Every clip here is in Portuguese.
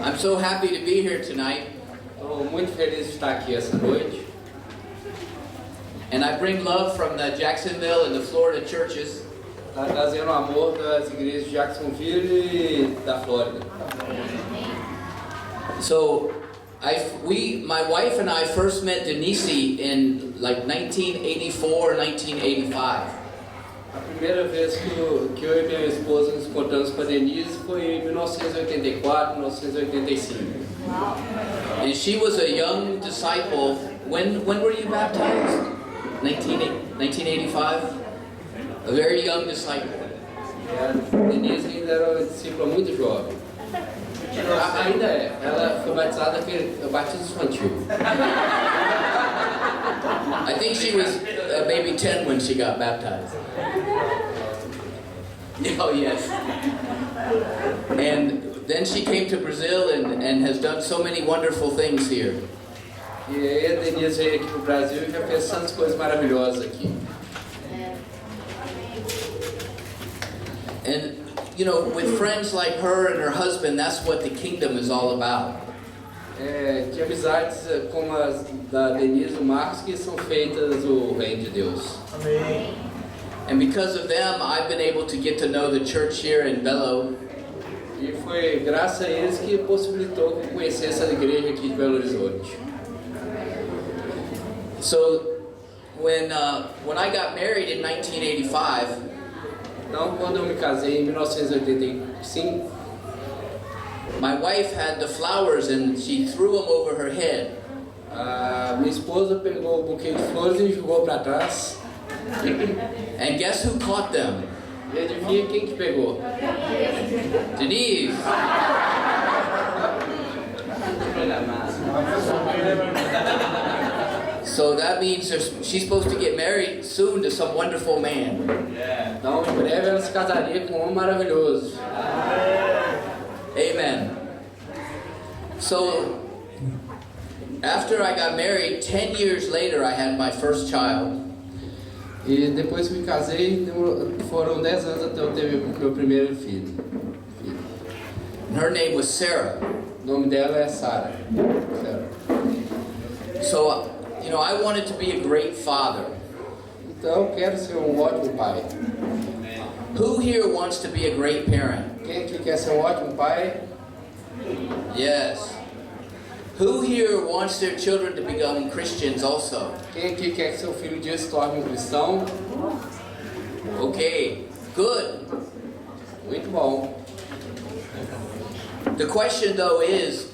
I'm so happy to be here tonight, Estou muito feliz de estar aqui essa noite. and I bring love from the Jacksonville and the Florida churches. Está trazendo amor das igrejas de Jacksonville e da Flórida. So, my wife and I first met Denise in like 1984 or 1985. A primeira vez que eu e minha esposa nos encontramos com a Denise foi em 1984, 1985. And she was a young disciple. When were you baptized? 1985? A very young disciple. A Denise ainda era uma discípula muito jovem. Ainda é. Ela foi batizada pelo batismo infantil. I think she was maybe 10 when she got baptized. Oh yes. And then she came to Brazil and has done so many wonderful things here. E aí a Denise veio aqui para o Brasil e já fez tantas coisas maravilhosas aqui. And you know, with friends like her and her husband, that's what the kingdom is all about. De amizades como as da Denise e do Marcos que são feitas o reino de Deus. Amém. And because of them, I've been able to get to know the church here in Belo. E foi graças a eles que possibilitou que eu conhecesse a igreja aqui de Belo Horizonte. So when I got married in 1985, Então, quando eu me casei em 1985, my wife had the flowers and she threw them over her head. a minha esposa pegou o buquê de flores e jogou para trás. And guess who caught them? E adivinha quem que pegou? Denise. So that means she's supposed to get married soon to some wonderful man. Então, em breve ela se casaria com um homem maravilhoso. Amen. So after I got married, 10 years later I had my first child. E depois que me casei, foram 10 anos até eu ter meu primeiro filho. And her name was Sarah. O nome dela é Sara. So, you know, I wanted to be a great father. Então, eu quero ser um ótimo pai. Who here wants to be a great parent? Quem aqui quer ser um ótimo pai? Yes. Who here wants their children to become Christians also? Quem aqui quer que seu filho um dia se torne um cristão? Okay, good. Muito bom. The question though is,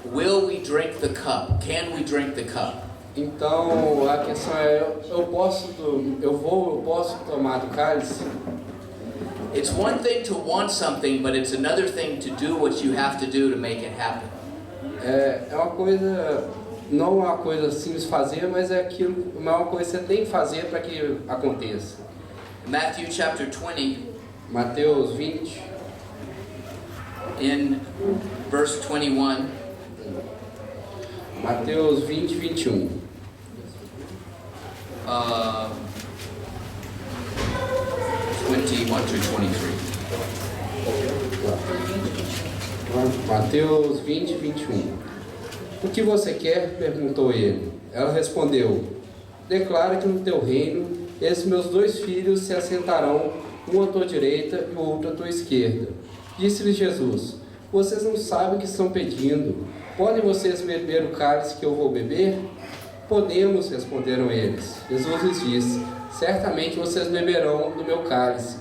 will we drink the cup? Can we drink the cup? Então, a questão é, eu posso tomar do cálice? It's one thing to want something, but it's another thing to do what you have to do to make it happen. É uma coisa, não uma coisa simples fazer, mas é uma coisa que você tem que fazer para que aconteça. Matthew chapter 20, Mateus 20, in verse 21. Mateus 20, 21. 21 through 23. Mateus 20, 21. O que você quer? Perguntou ele. Ela respondeu: declara que no teu reino, esses meus 2 filhos se assentarão, um à tua direita e o outro à tua esquerda. Disse-lhe Jesus: vocês não sabem o que estão pedindo. Podem vocês beber o cálice que eu vou beber? Podemos, responderam eles. Jesus lhes disse: certamente vocês beberão do meu cálice,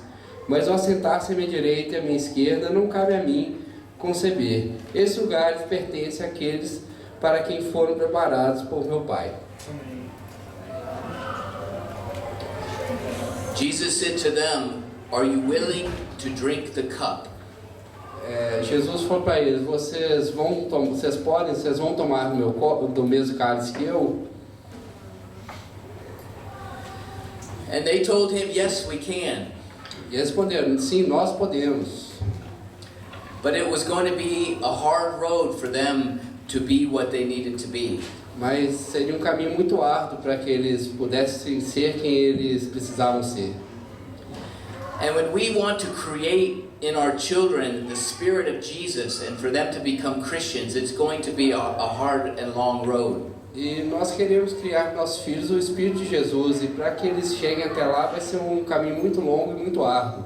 mas ao sentar-se à minha direita e à minha esquerda não cabe a mim conceber. Esse lugar pertence àqueles para quem foram preparados por meu Pai. Jesus said to them, are you willing to drink the cup? Jesus falou para eles: vocês vão tomar do mesmo cálice que eu? And they told him, yes, we can. E responderam: sim, nós podemos. But it was going to be a hard road for them to be what they needed to be. Mas seria um caminho muito árduo para que eles pudessem ser quem eles precisavam ser. And when we want to create in our children the spirit of Jesus and for them to become Christians, it's going to be a hard and long road. E nós queremos criar em nossos filhos o Espírito de Jesus, e para que eles cheguem até lá vai ser um caminho muito longo e muito árduo.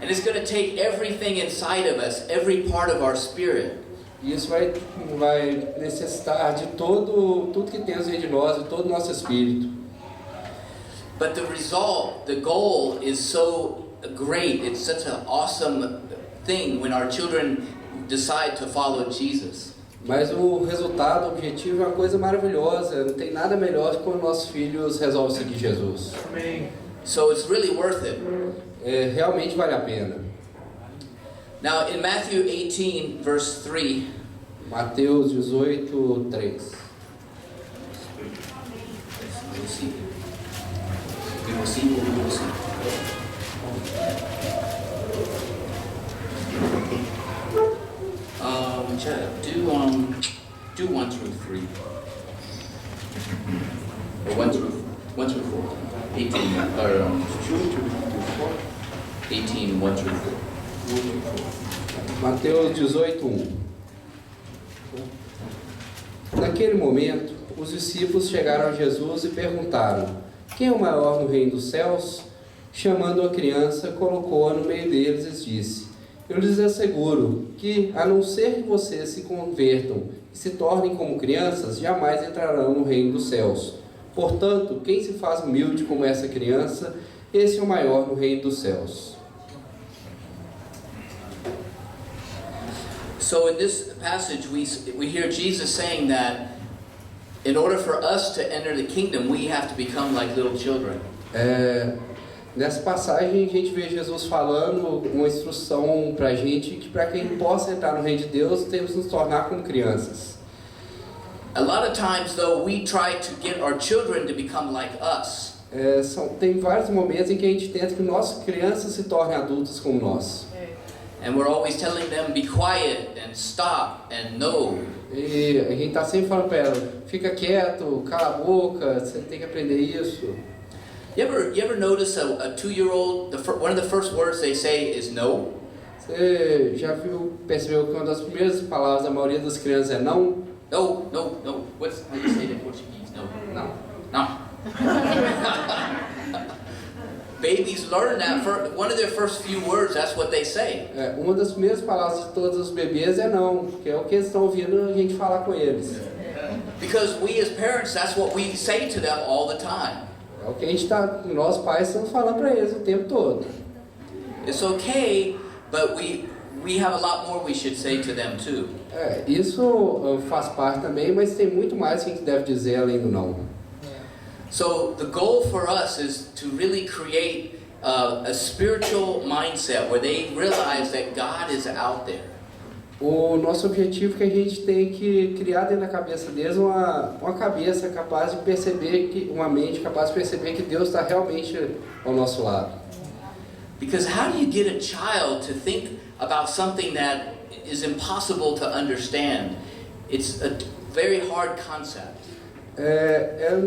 And it's going to take everything inside of us, every part of our spirit. E isso vai necessitar de tudo que temos dentro de nós, de todo o nosso espírito. But the result, the goal is so great. It's such an awesome thing when our children decide to follow Jesus. Mas o resultado, o objetivo é uma coisa maravilhosa. Não tem nada melhor quando nossos filhos resolvem seguir Jesus. Amém. So it's really worth it. Realmente vale a pena. Now in Matthew 18 verse 3, Mateus 18:3. We will see. Do 1 through 3. Or 1 through 4. 18, or 2 through 4. 18, 1 through 4. Mateus 18:1. Naquele momento, os discípulos chegaram a Jesus e perguntaram: quem é o maior no reino dos céus? Chamando a criança, colocou-a no meio deles e disse: eu lhes asseguro que, a não ser que vocês se convertam e se tornem como crianças, jamais entrarão no reino dos céus. Portanto, quem se faz humilde como essa criança, esse é o maior no reino dos céus. So in this passage we hear Jesus saying that in order for us to enter the kingdom, we have to become like little children. Nessa passagem a gente vê Jesus falando uma instrução para a gente que para quem possa entrar no reino de Deus temos que nos tornar como crianças. A lot of times though we try to get our children to become like us. Tem vários momentos em que a gente tenta que nossas crianças se tornem adultos como nós. And we're always telling them be quiet and stop and no. E a gente está sempre falando para ela: fica quieto, cala a boca, você tem que aprender isso. You ever notice a 2-year-old, one of the first words they say is no? Você já percebeu que uma das primeiras palavras da maioria das crianças é não? No. What's how do you say it in Portuguese? No. No. Babies learn that one of their first few words, that's what they say. Uma das primeiras palavras de todos os bebês é não, que é o que eles estão ouvindo a gente falar com eles. Because we as parents, that's what we say to them all the time. É o que nós pais estamos falando para eles o tempo todo. It's okay, but we have a lot more we should say to them too. Isso faz parte também, mas tem muito mais que a gente deve dizer além do não. So the goal for us is to really create a spiritual mindset where they realize that God is out there. O nosso objetivo é que a gente tem que criar dentro da cabeça deles uma cabeça capaz de perceber, uma mente capaz de perceber que Deus está realmente ao nosso lado. Because how do you get a child to think about something that is impossible to understand? It's a very hard concept.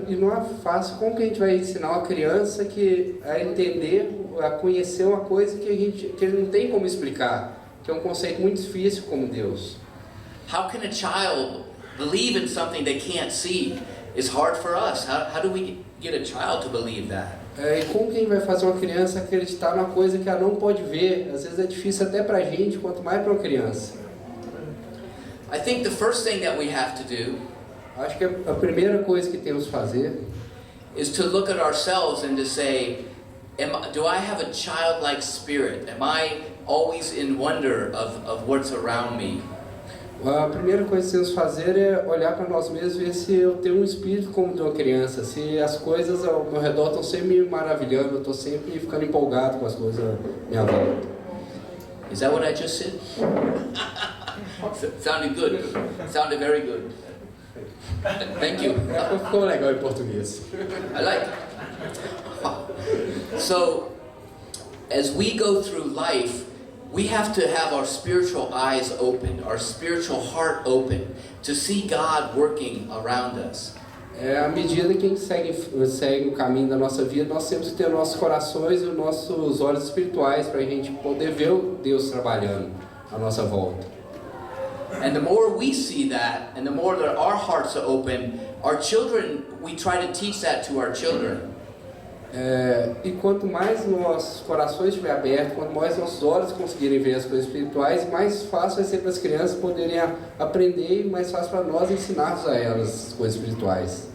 E não é fácil. Como que a gente vai ensinar uma criança a entender, a conhecer uma coisa que ele não tem como explicar? Que é um conceito muito difícil como Deus. How can a child believe in something they can't see? It's hard for us. How do we get a child to believe that? E como que a gente vai fazer uma criança acreditar numa coisa que ela não pode ver? Às vezes é difícil até pra gente, quanto mais pra uma criança. I think the first thing that we have to do Acho que a primeira coisa que temos que fazer is to look at ourselves and to say, do I have a childlike spirit? Am I always in wonder of what's around me? A primeira coisa que temos que fazer é olhar para nós mesmos e ver se eu tenho um espírito como de uma criança, se as coisas ao meu redor estão sempre me maravilhando, eu estou sempre ficando empolgado com as coisas à minha volta. Is that what I just said? Sounded good. Sounded very good. Thank you. Ficou legal em português. I like it. So, as we go through life, we have to have our spiritual eyes open, our spiritual heart open, to see God working around us. À medida que a gente segue o caminho da nossa vida, nós temos que ter nossos corações e os nossos olhos espirituais para a gente poder ver o Deus trabalhando à nossa volta. And the more we see that, and the more that our hearts are open, our children, we try to teach that to our children. E quanto mais nossos corações estiverem abertos, quanto mais nossos olhos conseguirem ver as coisas espirituais, mais fácil vai ser para as crianças poderem aprender e mais fácil para nós ensinarmos a elas as coisas espirituais.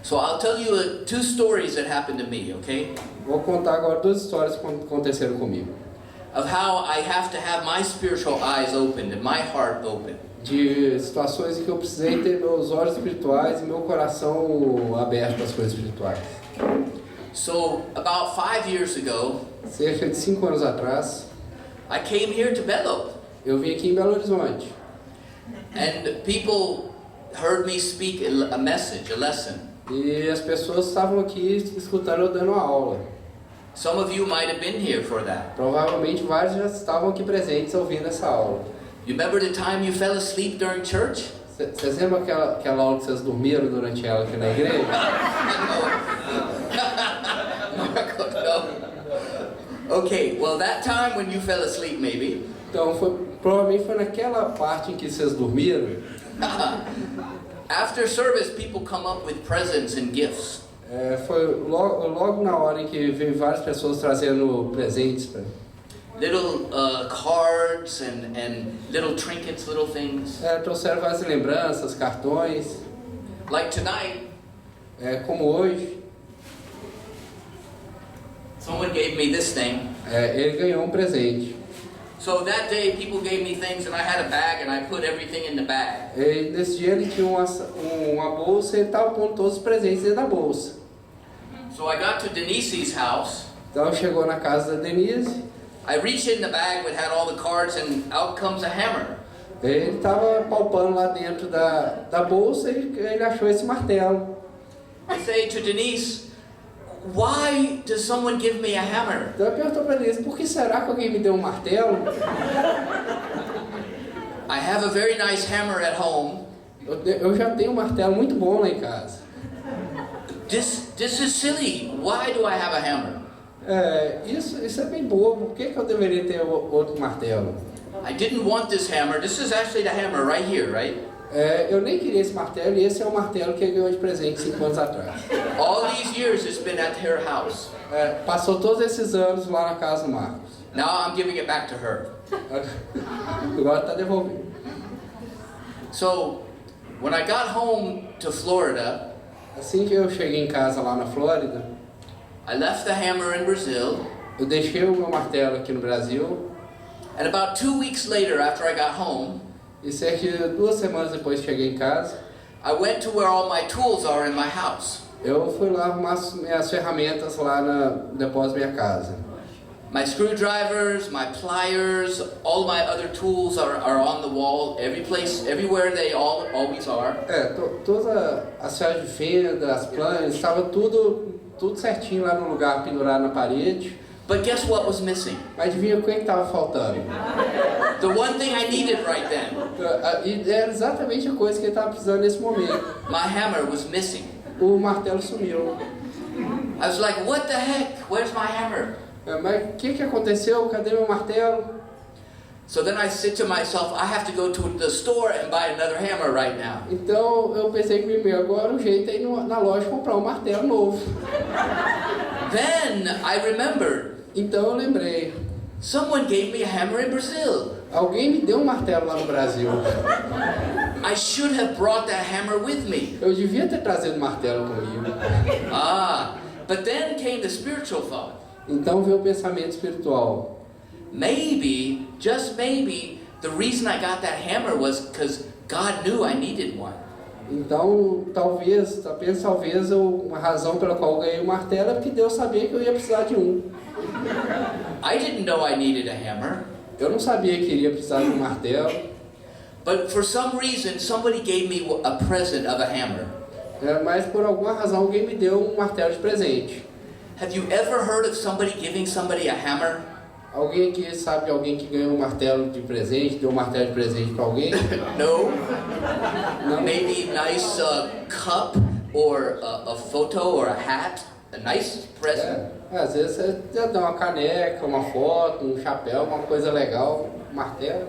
So I'll tell you two stories that happened to me, okay? Vou contar agora duas histórias que aconteceram comigo. Of how I have to have my spiritual eyes opened and my heart open. De situações em que eu precisei ter meus olhos espirituais e meu coração aberto para as coisas espirituais. So about 5 years ago, Cerca de 5 anos atrás, I came here to Belo, eu vim aqui em Belo Horizonte. and people heard me speak a message, a lesson. E as pessoas estavam aqui escutando eu dando uma aula. Some of you might have been here for that. Provavelmente vários já estavam aqui presentes ouvindo essa aula. You remember the time you fell asleep during church? Vocês lembram aquela aula que vocês dormiram durante ela aqui na igreja? No. Okay, well that time when you fell asleep maybe. Então, provavelmente foi naquela parte em que vocês dormiram. After service, people come up with presents and gifts. Foi logo na hora em que veio várias pessoas trazendo presentes para Little cards and little trinkets, little things. trouxeram várias lembranças, cartões. Like tonight, Como hoje, someone gave me this thing. ele ganhou um presente. So that day, people gave me things, and I had a bag, and I put everything in the bag. E nesse dia ele tinha uma bolsa e ele estava pondo todos os presentes dentro da bolsa. So I got to Denise's house. Então chegou na casa da Denise, I reached in the bag that had all the cards, and out comes a hammer. ele estava palpando lá dentro da bolsa e ele achou esse martelo. I say to Denise, why does someone give me a hammer? Então ele perguntou para Denise, por que será que alguém me deu um martelo? I have a very nice hammer at home. Eu já tenho um martelo muito bom lá em casa. This is silly. Why do I have a hammer? Isso é bem bobo. Por que eu deveria ter outro martelo? I didn't want this hammer. This is actually the hammer right here, right? Eu nem queria esse martelo e esse é o martelo que ele ganhou de presente 5 anos atrás. All these years it's been at her house. Passou todos esses anos lá na casa do Marcos. Now I'm giving it back to her. Agora está devolvendo. So when I got home to Florida, Assim que eu cheguei em casa lá na Flórida, I left the hammer in Brazil. eu deixei o meu martelo aqui no Brasil. And about 2 weeks later, after I got home, E cerca de 2 semanas depois que cheguei em casa, I went to where all my tools are in my house. eu fui lá arrumar as minhas ferramentas lá depois da minha casa. My screwdrivers, my pliers, all my other tools are on the wall. Every place, everywhere they always are. Todas as chaves de fenda, as planas, estava tudo certinho lá no lugar, pendurado na parede. But guess what was missing? Mas adivinha o que estava faltando? The one thing I needed right then. E era exatamente a coisa que ele estava precisando nesse momento. My hammer was missing. O martelo sumiu. I was like, what the heck? Where's my hammer? Mas o que aconteceu? Cadê meu martelo? So then I said to myself, I have to go to the store and buy another hammer right now. Então eu pensei comigo, agora o jeito é ir na loja comprar um martelo novo. Then I remembered, Então eu lembrei, someone gave me a hammer in Brazil. alguém me deu um martelo lá no Brasil. I should have brought that hammer with me. Eu devia ter trazido o martelo comigo. But then came the spiritual thought. Então veio o pensamento espiritual. Maybe, just maybe, the reason I got that hammer was because God knew I needed one. Então, talvez uma razão pela qual eu ganhei o martelo é porque Deus sabia que eu ia precisar de um. I didn't know I needed a hammer. Eu não sabia que iria precisar de um martelo. But for some reason, somebody gave me a present of a hammer. Mas por alguma razão alguém me deu um martelo de presente. Have you ever heard of somebody giving somebody a hammer? Alguém aqui sabe de alguém que ganhou um martelo de presente, deu um martelo de presente para alguém? No? Não? Maybe nice cup or a photo or a hat. A nice present. Às vezes você já dá uma caneca, uma foto, um chapéu, uma coisa legal, um martelo.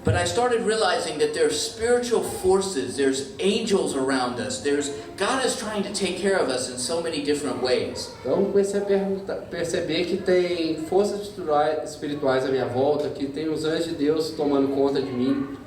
But I started realizing that there's spiritual forces, there's angels around us, God is trying to take care of us in so many different ways. Então comecei a perceber que tem forças espirituais à minha volta, que tem os anjos de Deus tomando conta de mim.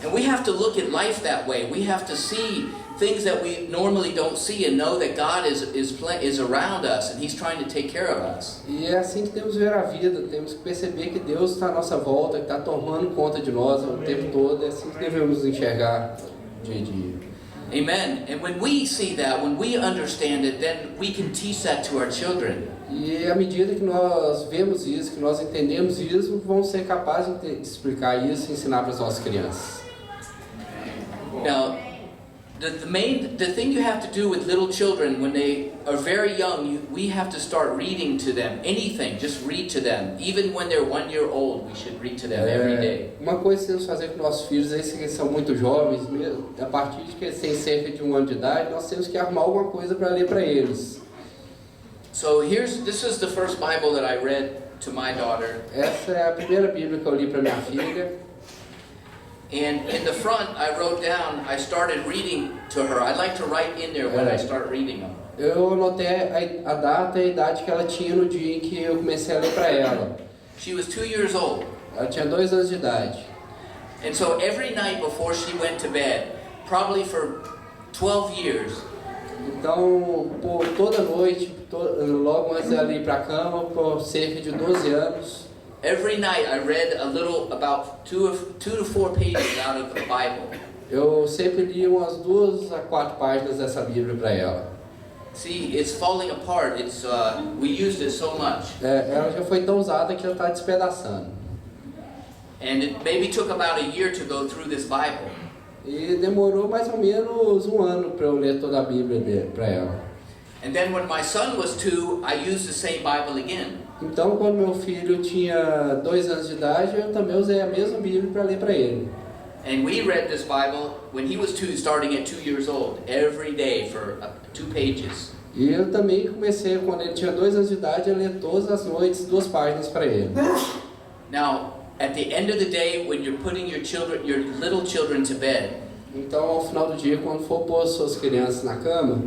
And we have to look at life that way. We have to see things that we normally don't see and know that God is around us and He's trying to take care of us. E é assim que temos que ver a vida, temos que perceber que Deus está à nossa volta, que está tomando conta de nós o tempo todo, é assim que devemos enxergar dia a dia. Amen. And when we see that, when we understand it, then we can teach that to our children. E à medida que nós vemos isso, que nós entendemos isso, vamos ser capazes de explicar isso e ensinar para as nossas crianças. Now, the thing you have to do with little children when they are very young, we have to start reading to them. Anything, just read to them. Even when they're 1 year old, we should read to them every day. Uma coisa que temos que fazer com nossos filhos, esses que são muito jovens, mesmo, a partir de que eles têm cerca de 1 ano de idade, nós temos que arrumar alguma coisa para ler para eles. So this is the first Bible that I read to my daughter. Essa é a primeira Bíblia que eu li para minha filha. And in the front, I wrote down, I started reading to her. I like to write in there when I start reading them. Eu anotei a data e a idade que ela tinha no dia em que eu comecei a ler para ela. She was 2 years old. Ela tinha 2 anos de idade. And so every night before she went to bed, probably for 12 years, então, por toda noite, logo antes dela ir para a cama, por cerca de 12 anos, every night I read a little, about 2 to 4 pages out of the Bible. eu sempre li umas 2 a 4 páginas dessa Bíblia para ela. See, it's falling apart. We used it so much. Ela já foi tão usada que ela está despedaçando. And it maybe took about a year to go through this Bible. E demorou mais ou menos 1 ano para eu ler toda a Bíblia para ela. And then when my son was 2, I used the same Bible again. Então, quando meu filho tinha 2 anos de idade, eu também usei a mesma Bíblia para ler para ele. And we read this Bible when he was 2, starting at 2 years old, every day for 2 pages. E eu também comecei, quando ele tinha 2 anos de idade, a ler todas as noites 2 páginas para ele. Now, at the end of the day, when you're putting your little children to bed, então, ao final do dia, quando for pôr suas crianças na cama,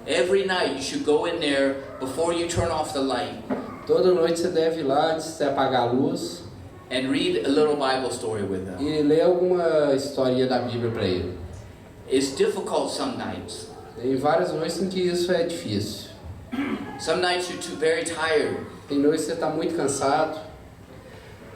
every night you should go in there before you turn off the light. Toda noite você deve ir lá antes de apagar a luz And read a little Bible story with them. e ler alguma historinha da Bíblia para ele. It's difficult some nights. Tem várias noites em que isso é difícil. Some nights you're very tired. Tem noites que você está muito cansado.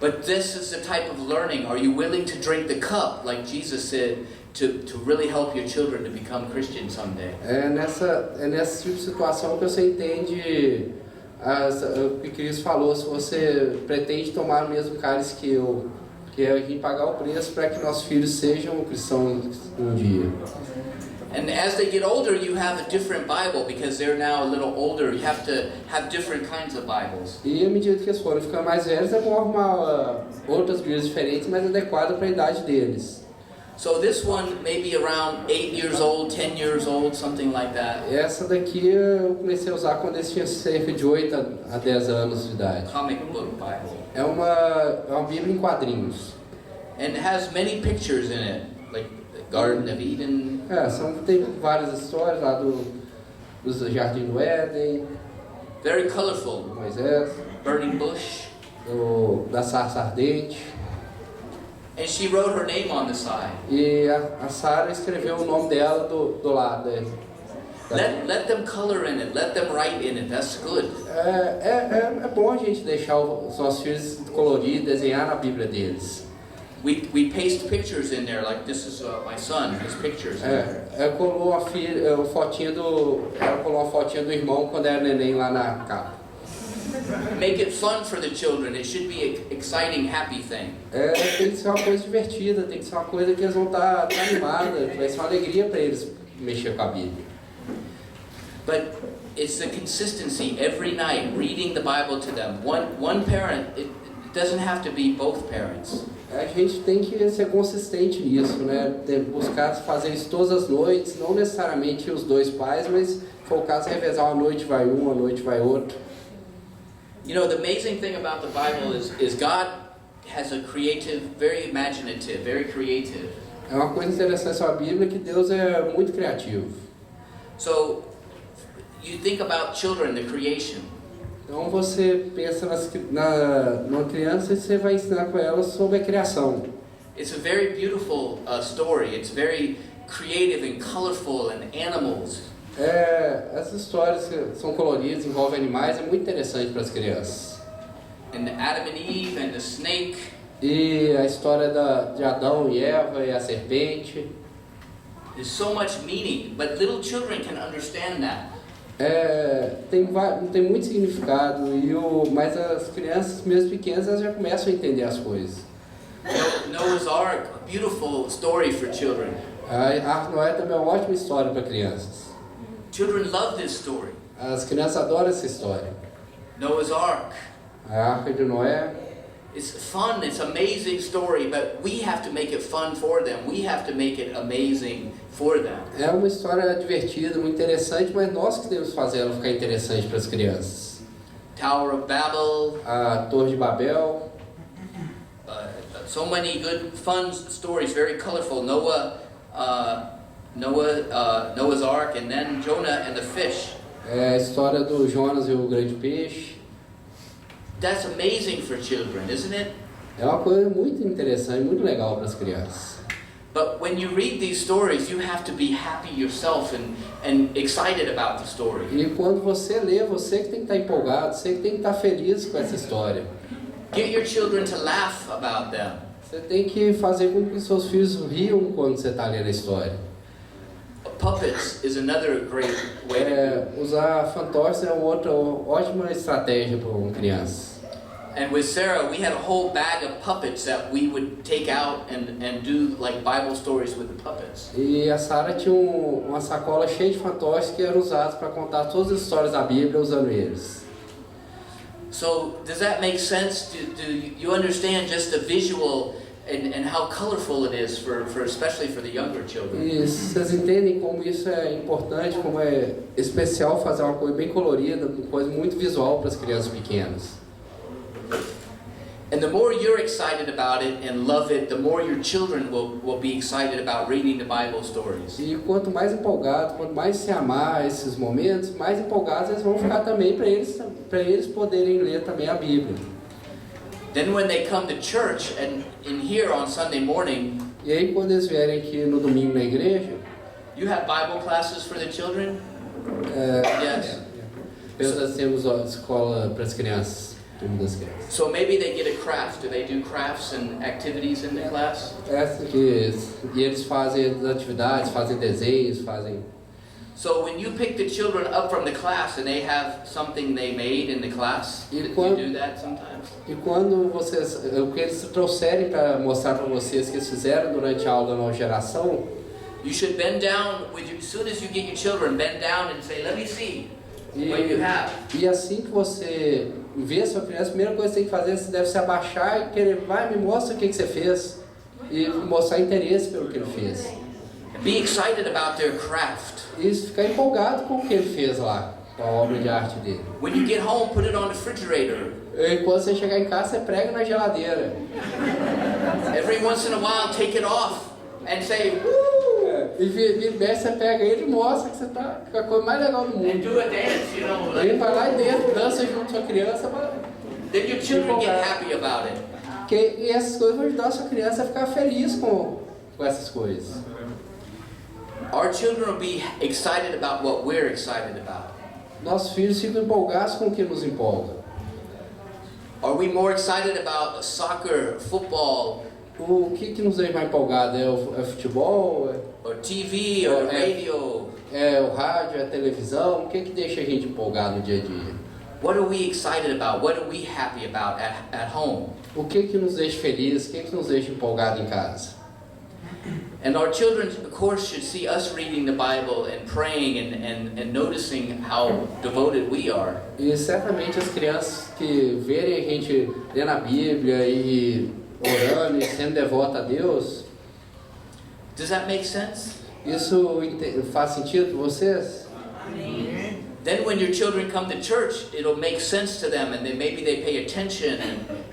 But this is the type of learning. Are you willing to drink the cup, like Jesus said, to really help your children to become Christians someday? É nessa tipo de situação que você entende o que Cristo falou. Se você pretende tomar o mesmo cálice que eu, que é vir pagar o preço para que nossos filhos sejam cristãos um dia. And as they get older, you have a different Bible because they're now a little older. You have to have different kinds of Bibles. E à medida que eles forem ficando mais velhos, é bom arrumar outras Bíblias diferentes, mais adequadas para a idade deles. So this one may be around 8 years old, 10 years old, something like that. Essa daqui eu comecei a usar quando eles tinham cerca de 8 a 10 anos de idade. Comic book Bible. É uma Bíblia em quadrinhos. And it has many pictures in it, like the Garden of Eden. Tem várias histórias lá do Jardim do Éden, Very colorful. do Moisés, Burning bush. da sarça ardente. And she wrote her name on the side. E a Sara escreveu o nome dela do lado. Let them color in it. Let them write in it. That's good. É bom a gente deixar os nossos filhos colorir, desenhar na Bíblia deles. We paste pictures in there, like this is my son, his pictures in there. Ela colou ela colou uma fotinha do irmão quando era neném lá na capa. Make it fun for the children. It should be an exciting, happy thing. Tem que ser uma coisa divertida, tem que ser uma coisa que eles vão estar animados, vai ser uma alegria para eles mexer com a Bíblia. But it's the consistency every night, reading the Bible to them. One parent, it doesn't have to be both parents. A gente tem que ser consistente nisso, né? Buscar fazer isso todas as noites, não necessariamente os dois pais, mas focar se revezar, uma noite vai um, uma noite vai outro. You know, the amazing thing about the Bible is God has a creative, very imaginative, very creative. É uma coisa interessante sobre a Bíblia que Deus é muito criativo. So, you think about children, the creation. Então você pensa numa criança e você vai ensinar com ela sobre a criação. It's a very beautiful story. It's very creative and colorful and animals. Essas histórias que são coloridas, envolvem animais, é muito interessante para as crianças. And Adam and Eve and the snake. E a história de Adão e Eva e a serpente. There's so much meaning, but little children can understand that. Tem muito significado, mas as crianças, mesmo pequenas, elas já começam a entender as coisas. Noah's Ark, a beautiful story for children. A Arca Noé também é uma ótima história para crianças. Children love this story. As crianças adoram essa história. Noah's Ark. A Arca de Noé. It's fun, it's an amazing story, but we have to make it fun for them. We have to make it amazing for them. É uma história divertida, muito interessante, mas nós que temos que fazer ela ficar interessante para as crianças. Tower of Babel. A Torre de Babel. So many good, fun stories, very colorful. Noah's Ark, and then Jonah and the fish. A história do Jonas e o grande peixe. That's amazing for children, isn't it? É uma coisa muito interessante, muito legal para as crianças. But when you read these stories, you have to be happy yourself and excited about the story. E quando você lê, você que tem que estar empolgado, você que tem que estar feliz com essa história. Get your children to laugh about them. Você tem que fazer com que seus filhos riam quando você está lendo a história. Puppets is another great way to do it. Usar fantoches é uma outra ótima estratégia para uma criança. And with Sarah, we had a whole bag of puppets that we would take out and do like Bible stories with the puppets. E a Sarah tinha uma sacola cheia de fantoches que eram usados para contar todas as histórias da Bíblia usando eles. So does that make sense? Do you understand just the visual and how colorful it is for especially for the younger children? E vocês entendem como isso é importante, como é especial fazer uma coisa bem colorida, uma coisa muito visual para as crianças pequenas. And the more you're excited about it and love it, the more your children will be excited about reading the Bible stories. E quanto mais empolgado, quanto mais se amar esses momentos, mais empolgados eles vão ficar também para eles poderem ler também a Bíblia. Then when they come to church and in here on Sunday morning, E aí quando eles vierem aqui no domingo na igreja, you have Bible classes for the children? Yes. nós temos a escola para as crianças, turma das crianças. So maybe they get a craft. Do they do crafts and activities in the class? E eles fazem as atividades, fazem desenhos, fazem... So when you pick the children up from the class and they have something they made in the class, you do that sometimes? E quando o que eles trouxerem para mostrar para vocês que eles fizeram durante a aula da nova geração, You should bend down as soon as you get your children, bend down and say, "Let me see what you have." E assim que você vê a sua criança, a primeira coisa que você tem que fazer, você deve se abaixar e querer, vai, me mostra o que você fez. E mostrar interesse pelo que ele fez. Be excited about their craft. E ficar empolgado com o que ele fez lá, com a obra de arte dele. When you get home, put it on the refrigerator. E quando você chegar em casa, você prega na geladeira. Every once in a while, take it off and say, "Woo!" E vira e mexe, você pega ele e mostra que você tá com a coisa mais legal do And mundo. do a dance, you know. Ele vai lá e dentro, dança junto com a sua criança, Then your children get happy about it. e essas coisas vão ajudar a sua criança a ficar feliz com essas coisas. Our children will be excited about what we're excited about. Nossos filhos ficam empolgados com o que nos empolga. Are we more excited about soccer, football, O que nos deixa mais empolgado? É o futebol? or TV, or the radio? É o rádio? É a televisão? O que deixa a gente empolgado no dia a dia? What are we excited about? What are we happy about at home? O que nos deixa feliz? O que nos deixa empolgado em casa? And our children, of course, should see us reading the Bible and praying and noticing how devoted we are. E certamente as crianças que verem a gente lendo a Bíblia e orando e sendo devota a Deus, Does that make sense? isso faz sentido para vocês? Then when your children come to church, it'll make sense to them, and then maybe they pay attention,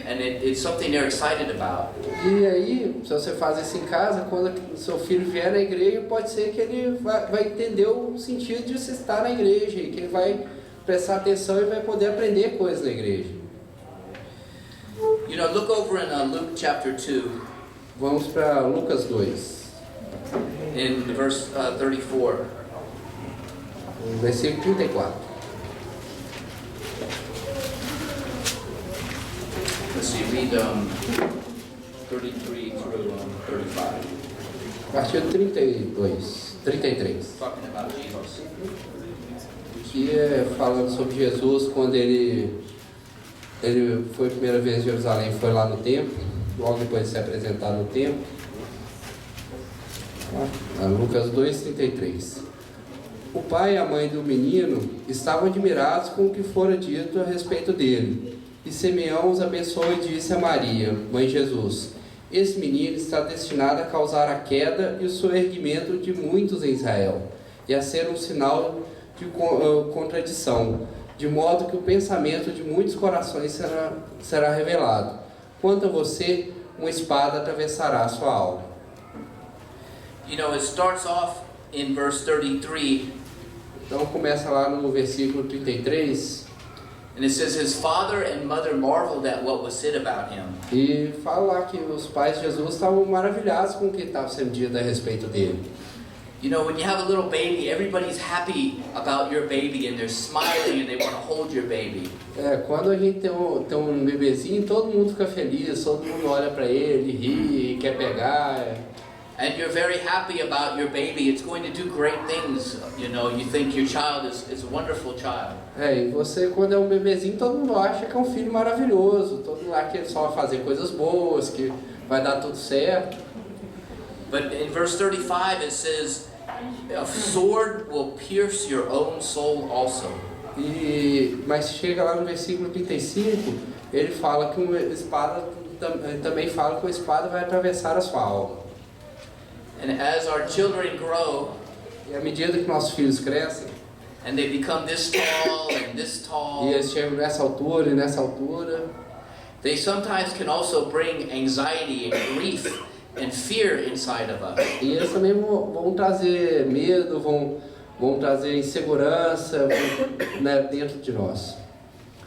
and it's something they're excited about. E aí, se você faz isso em casa, quando o seu filho vier na igreja, pode ser que ele vai entender o sentido de você estar na igreja, e que ele vai prestar atenção e vai poder aprender coisas na igreja. You know, look over in Luke chapter 2, Vamos para Lucas 2, in verse 34. versículo 34. Let's see, read 33 through 35. A partir do 33. Talking about Jesus. Que é falando sobre Jesus quando ele foi a primeira vez em Jerusalém, foi lá no templo, logo depois de se apresentar no templo. Lucas 2:33. O pai e a mãe do menino estavam admirados com o que fora dito a respeito dele. E Simeão os abençoou e disse a Maria, mãe de Jesus: esse menino está destinado a causar a queda e o soerguimento de muitos em Israel, e a ser um sinal de contradição, de modo que o pensamento de muitos corações será revelado. Quanto a você, uma espada atravessará a sua alma. You know, it starts off in verse 33, Então começa lá no versículo 33, and it says, his father and mother marveled at what was said about him. e fala lá que os pais de Jesus estavam maravilhados com o que estava sendo dito a respeito dele. You know, when you have a little baby, everybody's happy about your baby, and they're smiling, and they want to hold your baby. Quando a gente tem um bebezinho, todo mundo fica feliz, todo mundo olha para ele, ri, quer pegar. And you're very happy about your baby. It's going to do great things. You know, you think your child is a wonderful child. E você, quando é um bebezinho, todo mundo acha que é um filho maravilhoso, todo mundo acha que ele só vai fazer coisas boas, que vai dar tudo certo. But in verse 35 it says, a sword will pierce your own soul also. Mas chega lá no versículo 35, ele fala que uma espada, também fala que uma espada vai atravessar a sua alma. And as our children grow, E à medida que nossos filhos crescem, and they become this tall and this tall, e eles chegam nessa altura e nessa altura, they sometimes can also bring anxiety and grief and fear inside of us. e eles também vão trazer medo, vão trazer insegurança, né, dentro de nós.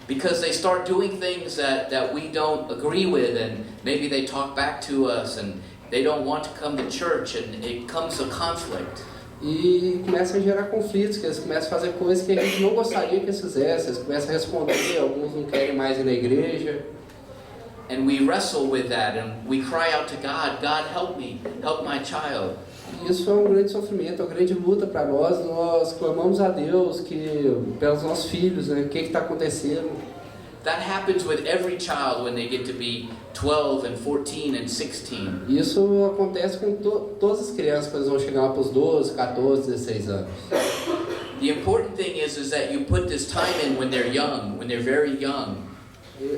Because they start doing things that we don't agree with, and maybe they talk back to us, and they don't want to come to church, and it comes a conflict. E começa a gerar conflitos, que eles começam a fazer coisas que a gente não gostaria que eles fizessem, eles começam a responder, alguns não querem mais ir na igreja. And we wrestle with that, and we cry out to God, God help me, help my child. E isso é um grande sofrimento, é uma grande luta para nós clamamos a Deus pelos nossos filhos, né? O que está acontecendo. That happens with every child when they get to be 12 and 14 and 16. Isso acontece com todas as crianças quando eles vão chegar lá para os 12, 14, 16 anos. The important thing is that you put this time in when they're young, when they're very young.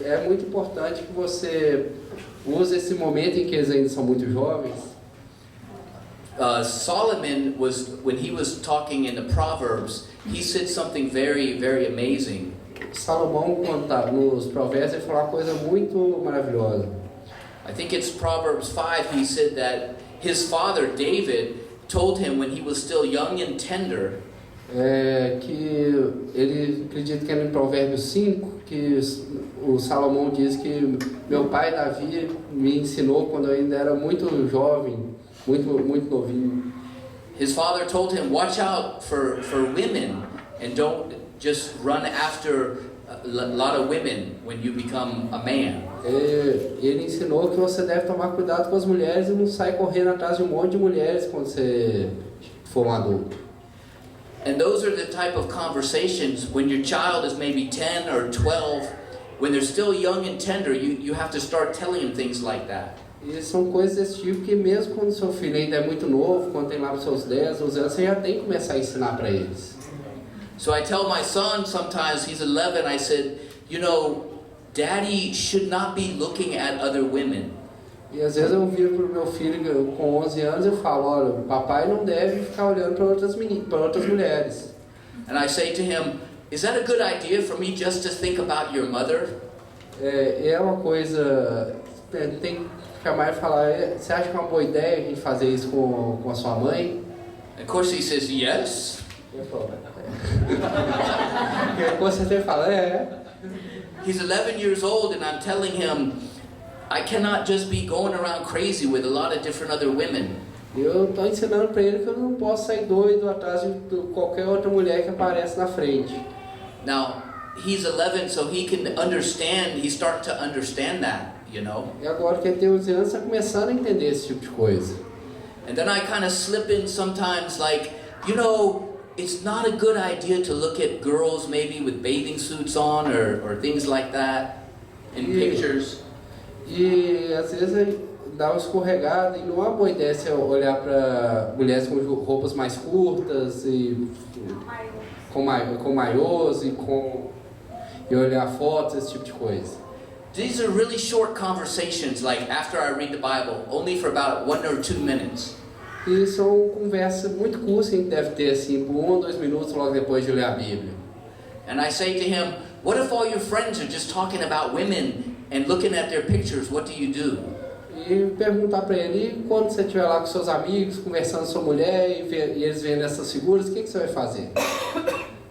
É muito importante que você use esse momento em que eles ainda são muito jovens. Solomon when he was talking in the Proverbs, he said something very, very amazing. Salomão, nos provérbios, ele falou uma coisa muito maravilhosa. I think it's Proverbs 5, he said that his father, David, told him when he was still young and tender, Que ele acredita que é no Provérbios 5, que o Salomão diz que meu pai Davi me ensinou quando eu ainda era muito jovem, muito novinho. His father told him, watch out for women, and don't just run after a lot of women when you become a man. Ele ensinou que você deve tomar cuidado com as mulheres e não sair correndo atrás de um monte de mulheres quando você for um adulto. And those are the type of conversations when your child is maybe 10 or 12, when they're still young and tender, you have to start telling them things like that. E são coisas desse tipo que mesmo quando seu filho ainda é muito novo, quando tem lá os seus 10, 12 anos, você já tem que começar a ensinar para eles. So I tell my son sometimes, he's 11, I said, you know, Daddy should not be looking at other women. E às vezes eu viro pro meu filho com 11 anos e eu falo, olha, o papai não deve ficar olhando para outras meninas, para outras mulheres. And I say to him, is that a good idea for me just to think about your mother? É uma coisa, tem que chamar e falar, você acha que é uma boa ideia a gente fazer isso com a sua mãe? Of course he says yes. Eu falo, Porque você tem que falar, He's 11 years old and I'm telling him, I cannot just be going around crazy with a lot of different other women. Eu estou ensinando para ele que eu não posso sair doido atrás de qualquer outra mulher que aparece na frente. Now, he's 11, so he can understand, he's starting to understand that, you know. E agora que ele tem 11 anos, está começando a entender esse tipo de coisa. And then I kind of slip in sometimes like, you know, it's not a good idea to look at girls maybe with bathing suits on or things like that in pictures. E às vezes ele dá uma escorregada e não é uma boa ideia você olhar para mulheres com roupas mais curtas e com maiôs e olhar fotos, esse tipo de coisa. These are really short conversations, like after I read the Bible, only for about 1 or 2 minutes. E são conversas muito curtas que a gente deve ter assim, por 1 ou 2 minutos logo depois de ler a Bíblia. And I say to him, what if all your friends are just talking about women and looking at their pictures, what do you do? E perguntar para ele, e quando você estiver lá com seus amigos, conversando com sua mulher e eles vendo essas figuras, o que você vai fazer?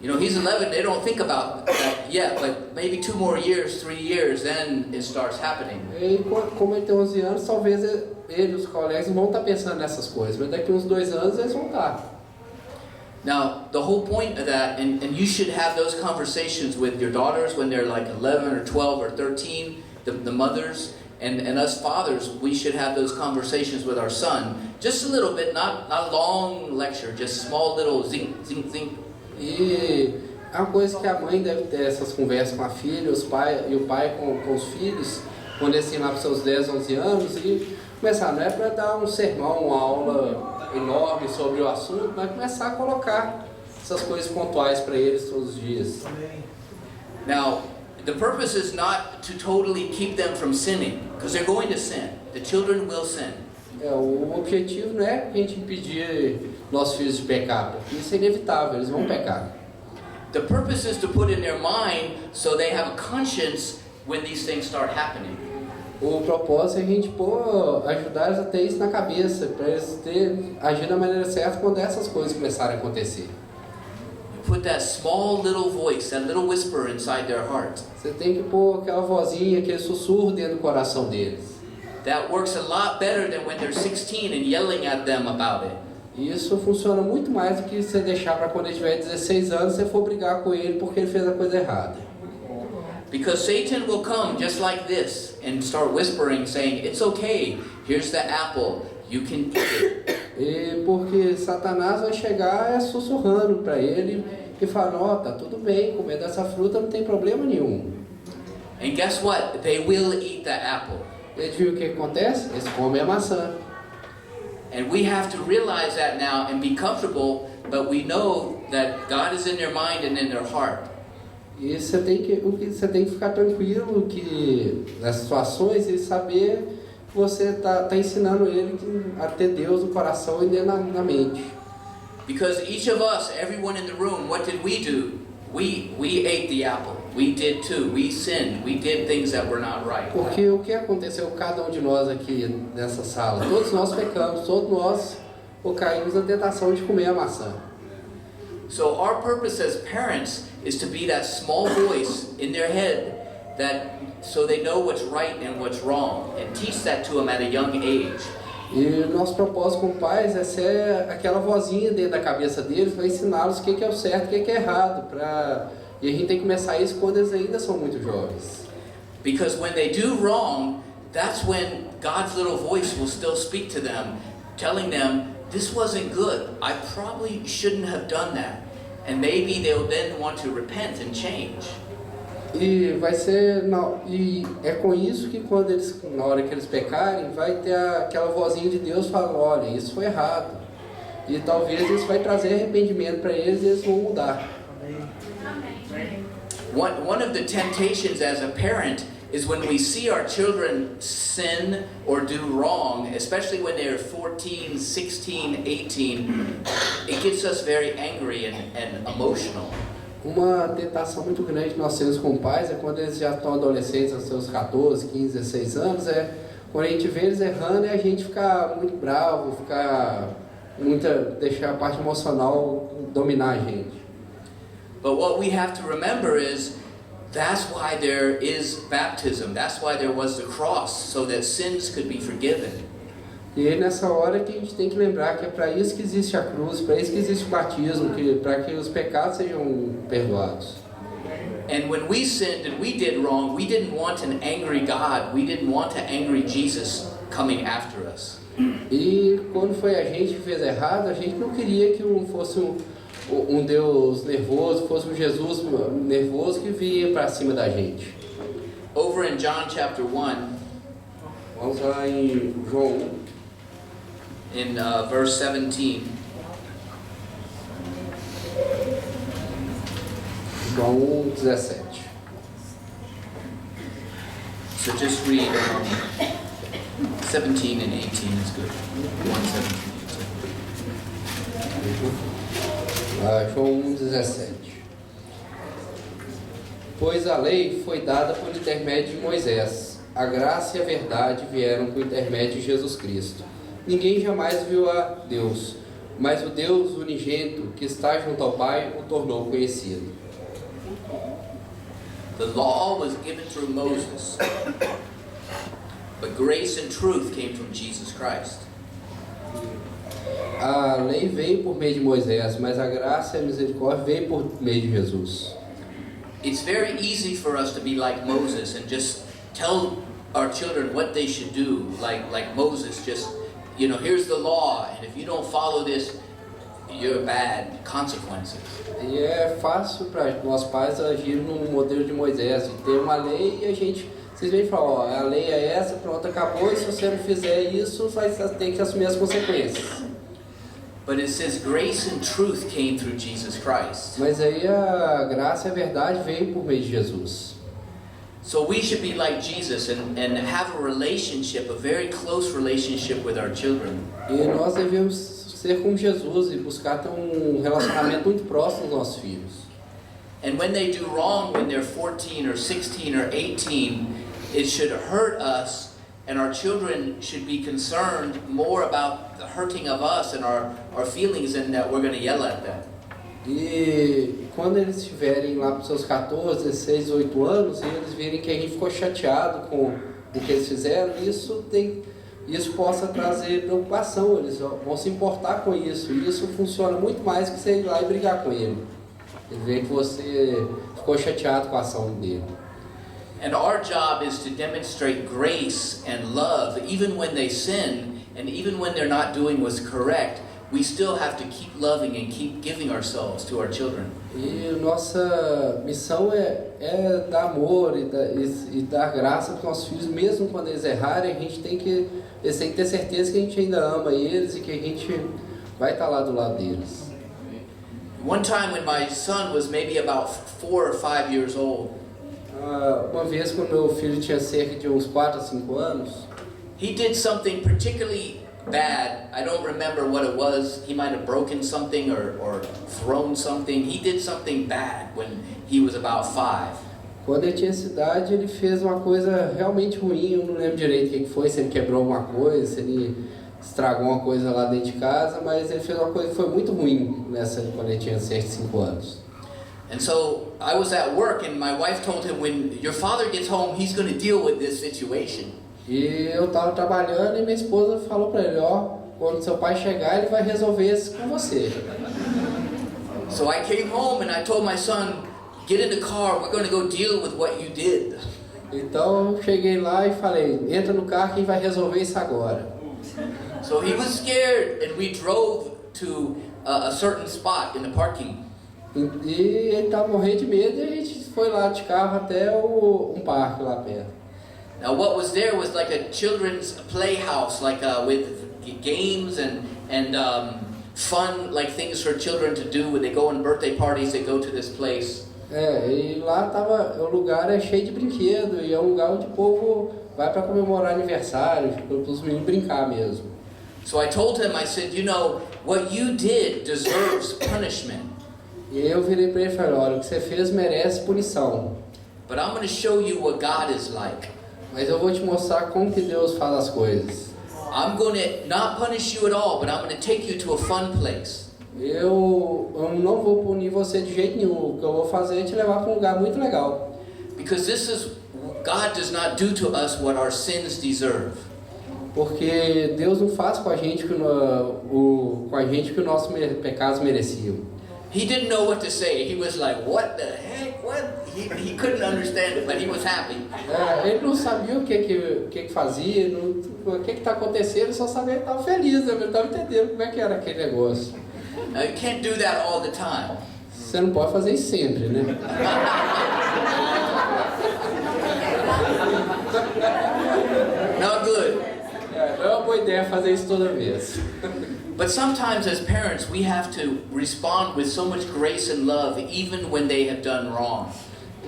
You know, he's 11, they don't think about that yet, but maybe 2 more years, 3 years, then it starts happening. E como ele tem 11 anos, talvez ele e os colegas não vão estar pensando nessas coisas, mas daqui uns 2 anos eles vão estar. Now, the whole point of that, and you should have those conversations with your daughters when they're like 11 or 12 or 13, the mothers, and us fathers, we should have those conversations with our son. Just a little bit, not a long lecture, just small little zing, zing, zing. E é uma coisa que a mãe deve ter essas conversas com a filha, o pai com os filhos, quando eles têm lá para os seus 10, 11 anos, e começar, não é para dar um sermão, uma aula enorme sobre o assunto, mas começar a colocar essas coisas pontuais para eles todos os dias. Now, the purpose is not to totally keep them from sinning, because they're going to sin. The children will sin. O objetivo não é a gente impedir nossos filhos de pecar, porque isso é inevitável, eles vão pecar. The purpose is to put in their mind so they have a conscience when these things start happening. O propósito é a gente ajudar eles a ter isso na cabeça, para eles agir da maneira certa quando essas coisas começarem a acontecer. Put that small little voice, that little whisper inside their heart. Você tem que pôr aquela vozinha, aquele sussurro dentro do coração deles. That works a lot better than when they're 16 and yelling at them about it. E isso funciona muito mais do que você deixar para quando ele tiver 16 anos, você for brigar com ele porque ele fez a coisa errada. Because Satan will come just like this and start whispering, saying, it's okay, here's the apple, you can eat it. E porque Satanás vai chegar sussurrando para ele e falar, ó, tá tudo bem, comer dessa fruta não tem problema nenhum. And guess what? They will eat the apple. E viu o que acontece? Eles comem a maçã. And we have to realize that now and be comfortable, but we know that God is in their mind and in their heart. E você tem que ficar tranquilo que nas situações e saber que você tá ensinando ele a ter Deus no coração e na mente. Because each of us, everyone in the room, what did we do? We ate the apple. We did too. We sinned. We did things that were not right. Porque o que aconteceu com cada um de nós aqui nessa sala? Todos nós pecamos, todos nós caímos na tentação de comer a maçã. So our purpose as parents is to be that small voice in their head so they know what's right and what's wrong, and teach that to them at a young age. E o nosso propósito como pais é ser aquela vozinha dentro da cabeça deles para ensiná-los o que é o certo e o que é errado. E a gente tem que começar isso quando eles ainda são muito jovens. Because when they do wrong, that's when God's little voice will still speak to them, telling them, this wasn't good. I probably shouldn't have done that. And maybe they'll then want to repent and change. E vai ser e é com isso que quando eles, na hora que eles pecarem, vai ter aquela vozinha de Deus falando, olha, isso foi errado. E talvez isso vai trazer arrependimento para eles e eles vão mudar. One of the temptations as a parent is when we see our children sin or do wrong, especially when they're 14, 16, 18, it gets us very angry and emotional. Uma tentação muito grande que nós temos com pais é quando eles já estão adolescentes, aos seus 14, 15, 16 anos, é quando a gente vê eles errando e a gente fica muito bravo, deixar a parte emocional dominar a gente. But what we have to remember is that's why there is baptism. That's why there was the cross, so that sins could be forgiven. E é nessa hora que a gente tem que lembrar que é para isso que existe a cruz, para isso que existe o batismo, para que os pecados sejam perdoados. And when we sinned and we did wrong, we didn't want an angry God. We didn't want an angry Jesus coming after us. E quando foi a gente que fez errado, a gente não queria que fosse um Deus nervoso, fosse um Jesus nervoso que vinha para cima da gente. Over in John chapter 1, vamos lá em João 1. In verse 17, João 1:17. so just read 17 and 18 is good. 1:17. João 1:17. Pois a lei foi dada por intermédio de Moisés, a graça e a verdade vieram por intermédio de Jesus Cristo. Ninguém jamais viu a Deus, mas o Deus unigênito que está junto ao Pai o tornou conhecido. The law was given through Moses, but grace and truth came from Jesus Christ. A lei veio por meio de Moisés, mas a graça e a misericórdia veio por meio de Jesus. It's very easy for us to be like Moses and just tell our children what they should do, like Moses just, here's the law, and if you don't follow this, you're bad, consequences. E é fácil para nós pais agir no modelo de Moisés, de ter uma lei e a gente simplesmente fala, ó, a lei é essa, pronto, acabou, e se você não fizer isso, vai ter que assumir as consequências. But it says grace and truth came through Jesus Christ. Mas aí a graça e a verdade veio por meio de Jesus. So we should be like Jesus and have a relationship, a very close relationship with our children. E nós devemos ser como Jesus e buscar ter um relacionamento muito próximo dos nossos filhos. And when they do wrong when they're 14 or 16 or 18, it should hurt us, and our children should be concerned more about the hurting of us and our feelings than that we're going to yell at them. E quando eles estiverem lá para os seus 14, 16, 18 anos, e eles virem que a gente ficou chateado com o que eles fizeram, isso possa trazer preocupação, eles vão se importar com isso, e isso funciona muito mais que você ir lá e brigar com ele. Ele vê que você ficou chateado com a ação dele. And our job is to demonstrate grace and love even when they sin and even when they're not doing what's correct. We still have to keep loving and keep giving ourselves to our children. E nossa missão é dar amor e dar graça para os nossos filhos, mesmo quando eles errarem, eles têm que ter certeza que a gente ainda ama eles e que a gente vai estar lá do lado deles. One time when my son was maybe about 4 or 5 years old, uma vez quando meu filho tinha cerca de uns 4 a 5 anos, he did something particularly bad. I don't remember what it was. He might have broken something or thrown something. He did something bad when he was about 5. Quando ele tinha essa idade, ele fez uma coisa realmente ruim. Eu não lembro direito o que foi, se ele quebrou alguma coisa, se ele estragou uma coisa lá dentro de casa, mas ele fez uma coisa que foi muito ruim quando ele tinha cerca de 5 anos. And so I was at work and my wife told him, when your father gets home, he's going to deal with this situation. E eu estava trabalhando e minha esposa falou para ele, ó, quando seu pai chegar, ele vai resolver isso com você. So I came home and I told my son, get in the car, we're going to go deal with what you did. Então eu cheguei lá e falei, entra no carro, quem vai resolver isso agora. So he was scared and we drove to a certain spot in the parking. E ele estava morrendo de medo e a gente foi lá de carro até um parque lá perto. Now what was there was like a children's playhouse, like with games and fun, like things for children to do when they go on birthday parties. They go to this place. E lá o lugar é cheio de brinquedo e é um lugar onde o povo vai para comemorar aniversário, para os meninos brincar mesmo. So I told him, I said, you know, what you did deserves punishment. E eu virei para ele e falei, olha, o que você fez merece punição. But I'm going to show you what God is like. Mas eu vou te mostrar como que Deus faz as coisas. I'm going to not punish you at all, but I'm going to take you to a fun place. Eu não vou punir você de jeito nenhum. O que eu vou fazer é te levar para um lugar muito legal. Because God does not do to us what our sins deserve. Porque Deus não faz com a gente que os nossos pecados mereciam. He didn't know what to say. He was like, what the heck? What? He couldn't understand it, but he was happy. Ele não sabia o que fazia, o que está acontecendo, ele só sabia que estava feliz, ele estava entendendo como é que era aquele negócio. Now, you can't do that all the time. Você não pode fazer isso sempre, né? Not good. Não é uma boa ideia fazer isso toda vez. But sometimes as parents, we have to respond with so much grace and love, even when they have done wrong.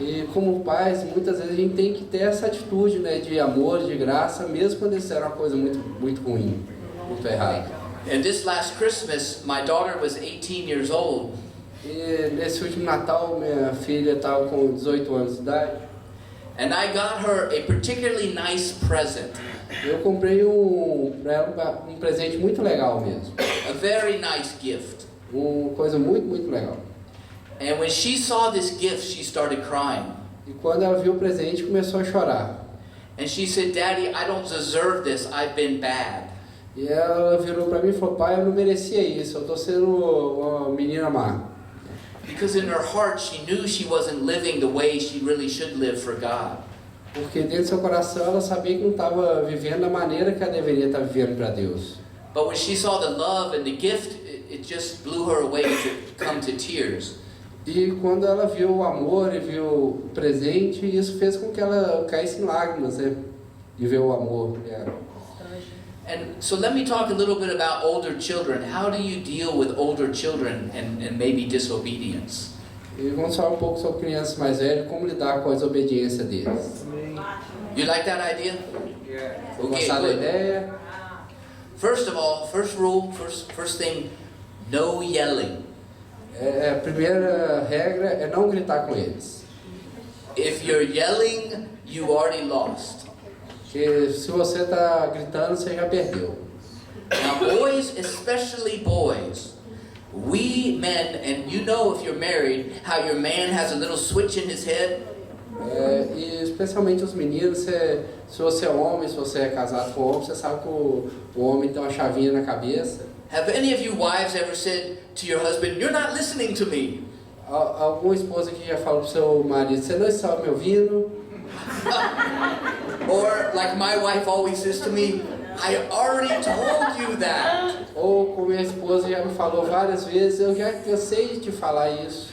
E como pais, muitas vezes a gente tem que ter essa atitude, né, de amor, de graça, mesmo quando eles fizeram uma coisa muito, muito ruim, muito errada. And this last Christmas, my daughter was 18 years old. E nesse último Natal, minha filha estava com 18 anos de idade. And I got her a particularly nice present. Eu comprei para ela um presente muito legal mesmo. A very nice gift. Uma coisa muito, muito legal. And when she saw this gift, she started crying. E quando ela viu o presente, começou a chorar. And she said, Daddy, I don't deserve this. I've been bad. E ela virou para mim e falou, pai, eu não merecia isso, eu estou sendo uma menina má. Because in her heart, she knew she wasn't living the way she really should live for God. Porque dentro do seu coração ela sabia que não estava vivendo da maneira que ela deveria estar vivendo para Deus. But when she saw the love and the gift, it just blew her away to come to tears. E quando ela viu o amor e viu o presente, isso fez com que ela caísse em lágrimas, né? De ver o amor dela. And so let me talk a little bit about older children. How do you deal with older children and maybe disobedience? E vamos falar um pouco sobre crianças mais velhas, como lidar com a desobediência deles. You like that idea? Vou Okay, passar a good. ideia. First of all, first rule, first thing, no yelling. A primeira regra é não gritar com eles. If you're yelling, you already lost. Porque se você está gritando, você já perdeu. Now, boys, especially boys, we men, and you know if you're married, how your man has a little switch in his head. E especialmente os meninos, se você é homem, se você é casado com homem, você sabe que o homem tem uma chavinha na cabeça. Have any of you wives ever said to your husband, "You're not listening to me"? Alguma esposa que já falou pro seu marido, você não está me ouvindo? Or like my wife always says to me, "I already told you that." Ou como minha esposa já me falou várias vezes, eu já cansei de te falar isso.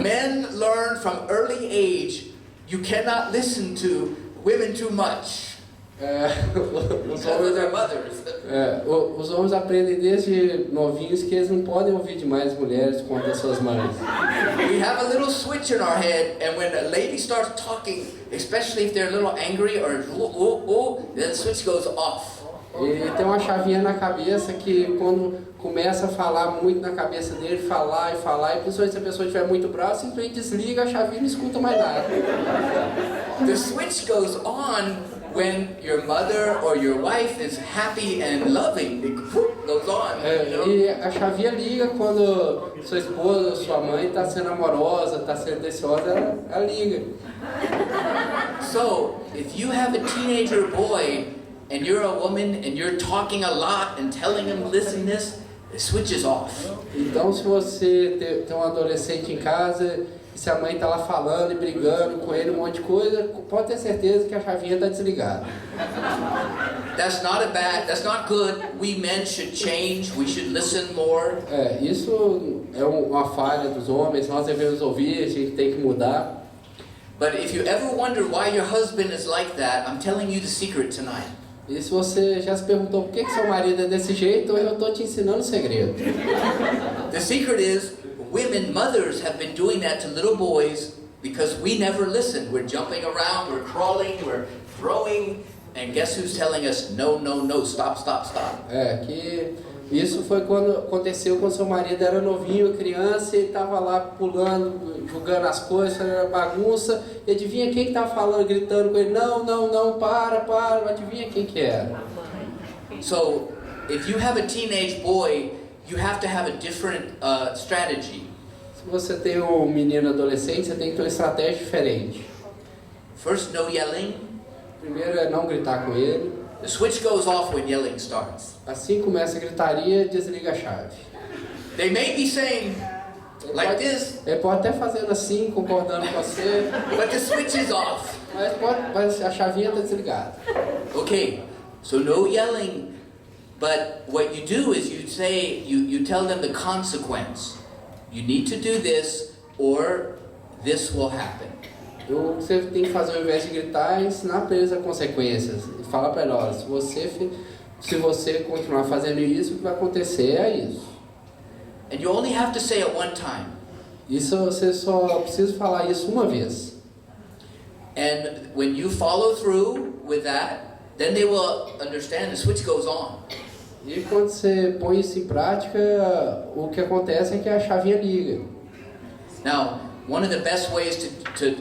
Men learn from early age, you cannot listen to women too much. Os homens aprendem desde novinhos que eles não podem ouvir demais mulheres quanto as suas mães. We have a little switch in our head, and when a lady starts talking, especially if they're a little angry or then the switch goes off. E tem uma chavinha na cabeça que quando começa a falar muito na cabeça dele, falar, e principalmente se a pessoa estiver muito brava, simplesmente desliga a chavinha e não escuta mais nada. The switch goes on when your mother or your wife is happy and loving. It goes on. E a chavinha liga quando sua esposa, sua mãe está sendo amorosa, está sendo deliciosa, ela liga. So, if you have a teenager boy and you're a woman and you're talking a lot and telling him, listen this, the switch is off. Então, se você tem um adolescente em casa e se a mãe está lá falando e brigando com ele um monte de coisa, pode ter certeza que a chavinha está desligada. That's not good. We men should change. We should listen more. Isso é uma falha dos homens, nós devemos ouvir, a gente tem que mudar. But if you ever wonder why your husband is like that, I'm telling you the secret tonight. E se você já se perguntou por que seu marido é desse jeito, eu estou te ensinando o segredo. The secret is women, mothers have been doing that to little boys because we never listen. We're jumping around, we're crawling, we're throwing, and guess who's telling us no, no, no, stop, stop, stop. Que isso foi quando aconteceu quando seu marido era novinho, criança, e ele estava lá pulando, jogando as coisas, fazendo bagunça, e adivinha quem que estava falando, gritando com ele, não, não, não, para, adivinha quem que era? So, if you have a teenage boy, you have to have a different strategy. Se você tem um menino adolescente, você tem que ter uma estratégia diferente. First, no yelling. Primeiro é não gritar com ele. The switch goes off when yelling starts. Assim começa a gritaria, desliga a chave. They may be saying like this, ele pode até fazendo assim, concordando com você, but the switch is off. mas a chavinha está desligada. Okay, so no yelling, but what you do is you tell them the consequence. You need to do this or this will happen. O que você tem que fazer ao invés de gritar é ensinar para eles as consequências. E falar para eles, olha, se você continuar fazendo isso, o que vai acontecer é isso. And you only have to say it one time. Isso você só precisa falar isso uma vez. And when you follow through with that, then they will understand the switch goes on. E quando você põe isso em prática, o que acontece é que a chavinha liga. Now, one of the best ways to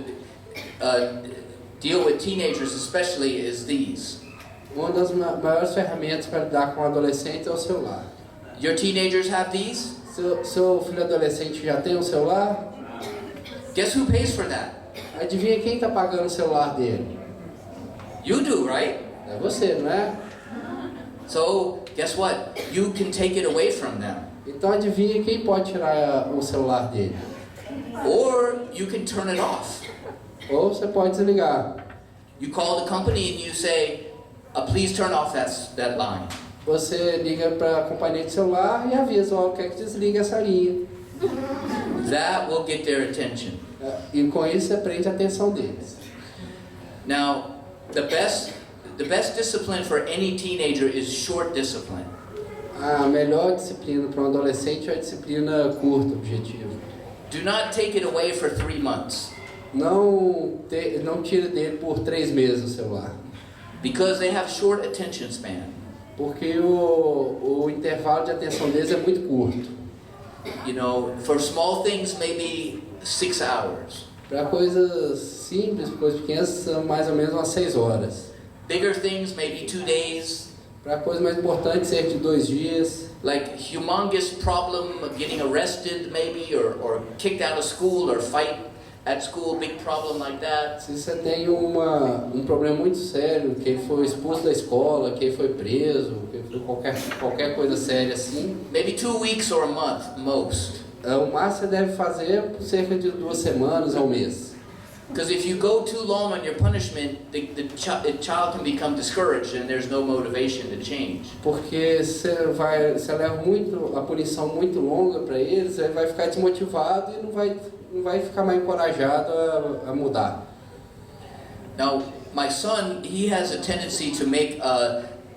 deal with teenagers especially is these. Uma das maiores ferramentas para lidar com adolescentes é o celular. Your teenagers have these? Seu filho adolescente já tem um celular? Guess who pays for that? Adivinha quem está pagando o celular dele? You do, right? É você, não é? So, guess what? You can take it away from them. Então adivinha quem pode tirar o celular dele? Or you can turn it off. Ou você pode desligar. You call the company and you say, please turn off that line. Você liga para a companhia de celular e avisa, ó, quer que desligue essa linha. That will get their attention. E com isso você prende a atenção deles. Now, the best discipline for any teenager is short discipline. A melhor disciplina para um adolescente é a disciplina curta, objetiva. Do not take it away for 3 months. Não tire dele por 3 meses o celular. Because they have short attention span. Porque o intervalo de atenção deles é muito curto. You know, for small things, maybe 6 hours. Para coisas simples, coisas pequenas, são mais ou menos umas 6 horas. Bigger things, maybe 2 days. Para coisas mais importantes, cerca de 2 dias. Like humongous problem, getting arrested maybe, or kicked out of school, or fight at school, big problem like that. Se você tem um problema muito sério, que ele foi expulso da escola, que ele foi preso, que foi qualquer coisa séria assim, Maybe 2 weeks or a month, most. o máximo você deve fazer por cerca de 2 semanas ou um mês. Because if you go too long on your punishment, the child can become discouraged and there's no motivation to change. Porque você leva a punição muito longa para eles, ele vai ficar desmotivado e não vai ficar mais encorajado a mudar. Now, my son, he has a tendency to make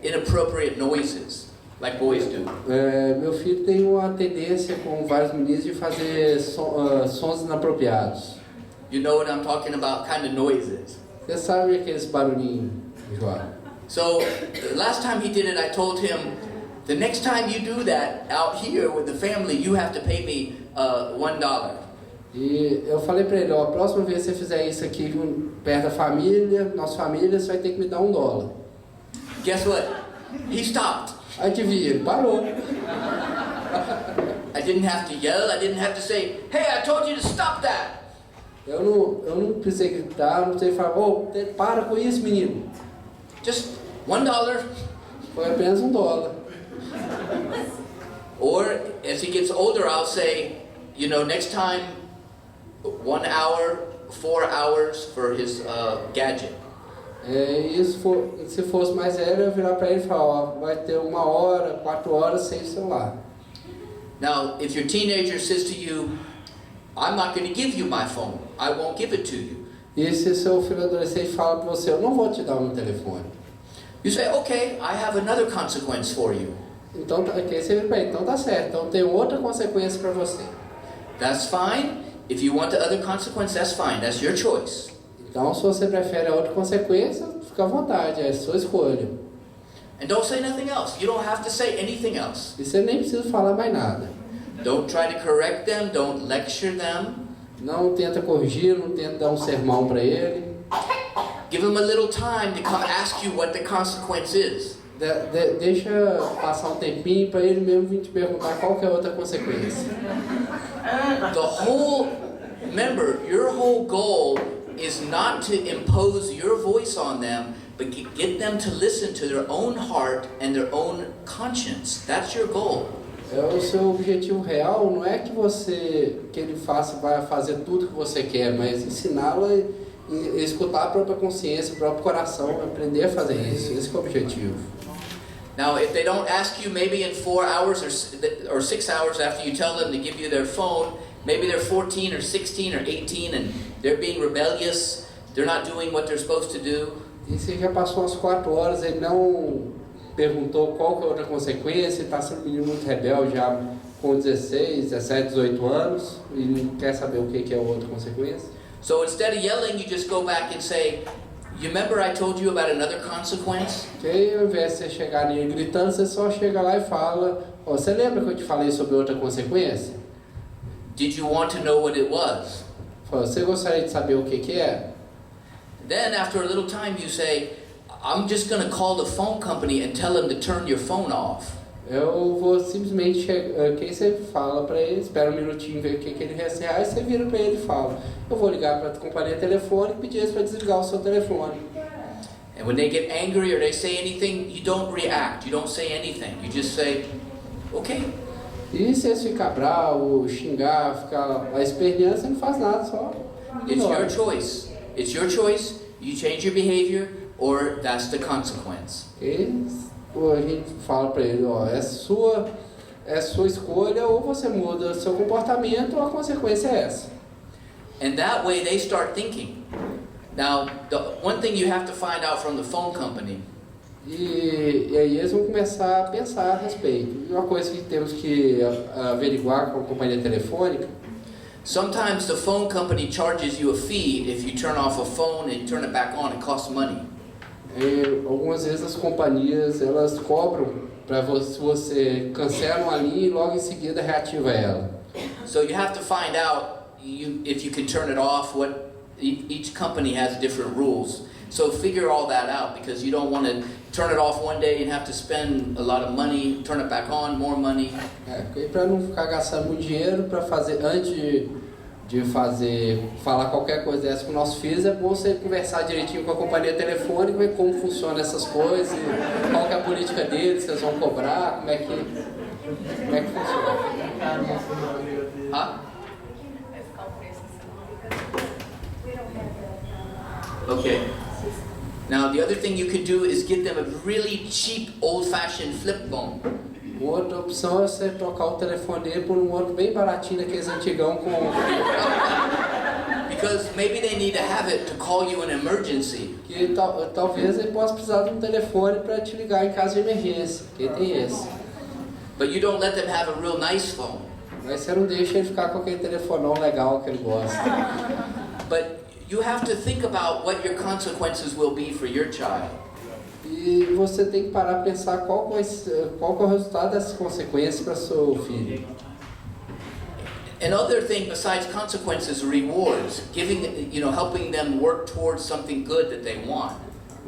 inappropriate noises, like boys do. Meu filho tem uma tendência, com vários meninos, de fazer sons inapropriados. You know what I'm talking about, kind of noises. Você sabe aqueles barulhinhos, João? So, the last time he did it, I told him, the next time you do that out here with the family, you have to pay me $1. E eu falei para ele, ó, a próxima vez que você fizer isso aqui perto da família, nossa família, você vai ter que me dar $1. Guess what? He stopped. Adivinha, ele parou. I didn't have to yell, I didn't have to say, hey, I told you to stop that. Eu não precisei gritar, não precisei falar, para com isso, menino. Just $1. Foi apenas $1. Or, as he gets older, I'll say, you know, next time, 1 hour, 4 hours for his gadget. Se fosse mais velho, eu ia virar para ele e falar, ó, vai ter 1 hora, 4 horas sem celular. Now, if your teenager says to you, I'm not going to give you my phone, I won't give it to you. E se seu filho adolescente fala para você, eu não vou te dar o meu telefone. You say, okay, I have another consequence for you. Então, aqui você vira para ele, então tá certo, então tem outra consequência para você. That's fine. If you want the other consequence, that's fine. That's your choice. Então, se você prefere a outra consequência, fica à vontade, é a sua escolha. And don't say nothing else. You don't have to say anything else. E você nem precisa falar mais nada. Don't try to correct them. Don't lecture them. Não tenta corrigir, não tenta dar um sermão para ele. Give them a little time to come ask you what the consequence is. Deixa passar um tempinho para ele mesmo vir te perguntar qual que é a outra consequência. Remember, your whole goal is not to impose your voice on them, but get them to listen to their own heart and their own conscience. That's your goal. O seu objetivo real não é que ele vai fazer tudo que você quer, mas ensiná-lo a escutar a própria consciência, o próprio coração, aprender a fazer isso. Esse é o objetivo. Now, if they don't ask you maybe in 4 hours or 6 hours after you tell them to give you their phone, maybe they're 14 or 16 or 18 and they're being rebellious, they're not doing what they're supposed to do. E se já passou umas 4 horas, ele não perguntou qual que é a outra consequência, está sendo um menino muito rebelde já com 16, 17, 18 anos e não quer saber o que é a outra consequência. So instead of yelling, you just go back and say, you remember I told you about another consequence? Que aí, ao invés de você chegar nele gritando, você só chega lá e fala, você lembra que eu te falei sobre outra consequência? Did you want to know what it was? Você gostaria de saber o que é? Then after a little time you say, I'm just going to call the phone company and tell them to turn your phone off. Eu vou simplesmente chegar, que você fala para ele, espera um minutinho, ver o que ele reage, você vira para ele e fala, eu vou ligar para a companhia telefônica e pedir eles para desligar o seu telefone. And when they get angry or they say anything, you don't react, you don't say anything, you just say, okay. E se eles ficar bravo, xingar, ficar lá esperneando, você não faz nada, só ignora. It's your choice. It's your choice. You change your behavior or that's the consequence. A gente fala para ele, ó, é sua escolha, ou você muda seu comportamento ou a consequência é essa. And that way they start thinking. Now, the one thing you have to find out from the phone company. E aí eles vão começar a pensar a respeito. E uma coisa que temos que averiguar com a companhia telefônica. Sometimes the phone company charges you a fee if you turn off a phone and turn it back on. It costs money. Algumas vezes as companhias elas cobram para você cancela uma linha e logo em seguida reativa ela. So you have to find out if you can turn it off. What each company has different rules. So figure all that out because you don't want to turn it off one day and have to spend a lot of money, turn it back on, more money. Para não ficar gastando muito dinheiro para fazer antes de falar qualquer coisa dessa com nossos filhos, é bom você conversar direitinho com a companhia telefônica, ver como funcionam essas coisas, qual que é a política deles, se eles vão cobrar, como é que funciona. Okay. Now the other thing you could do is get them a really cheap old-fashioned flip phone. Outra opção é você trocar o telefone dele por um outro bem baratinho daqueles antigão com... Because maybe they need to have it to call you an emergency. Que talvez ele possa precisar de um telefone para te ligar em caso de emergência, que tem esse. But you don't let them have a real nice phone. Mas você não deixa ele ficar com aquele telefonão legal que ele gosta. But you have to think about what your consequences will be for your child. E você tem que parar para pensar qual que é o resultado dessas consequências para seu filho. Another thing besides consequences, rewards, helping them work towards something good that they want.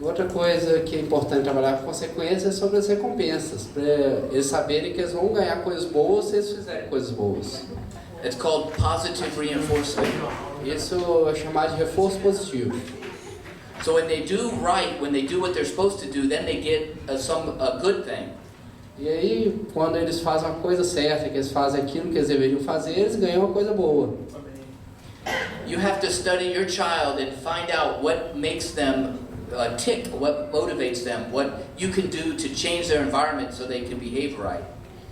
Outra coisa que é importante trabalhar com consequências é sobre as recompensas, para eles saberem que eles vão ganhar coisas boas se eles fizerem coisas boas. It's called positive reinforcement. Isso é chamado de reforço positivo. So when they do right, when they do what they're supposed to do, then they get a good thing. E aí, quando eles fazem uma coisa certa, que eles fazem aquilo que eles deveriam fazer, eles ganham uma coisa boa. You have to study your child and find out what makes them tick, what motivates them, what you can do to change their environment so they can behave right.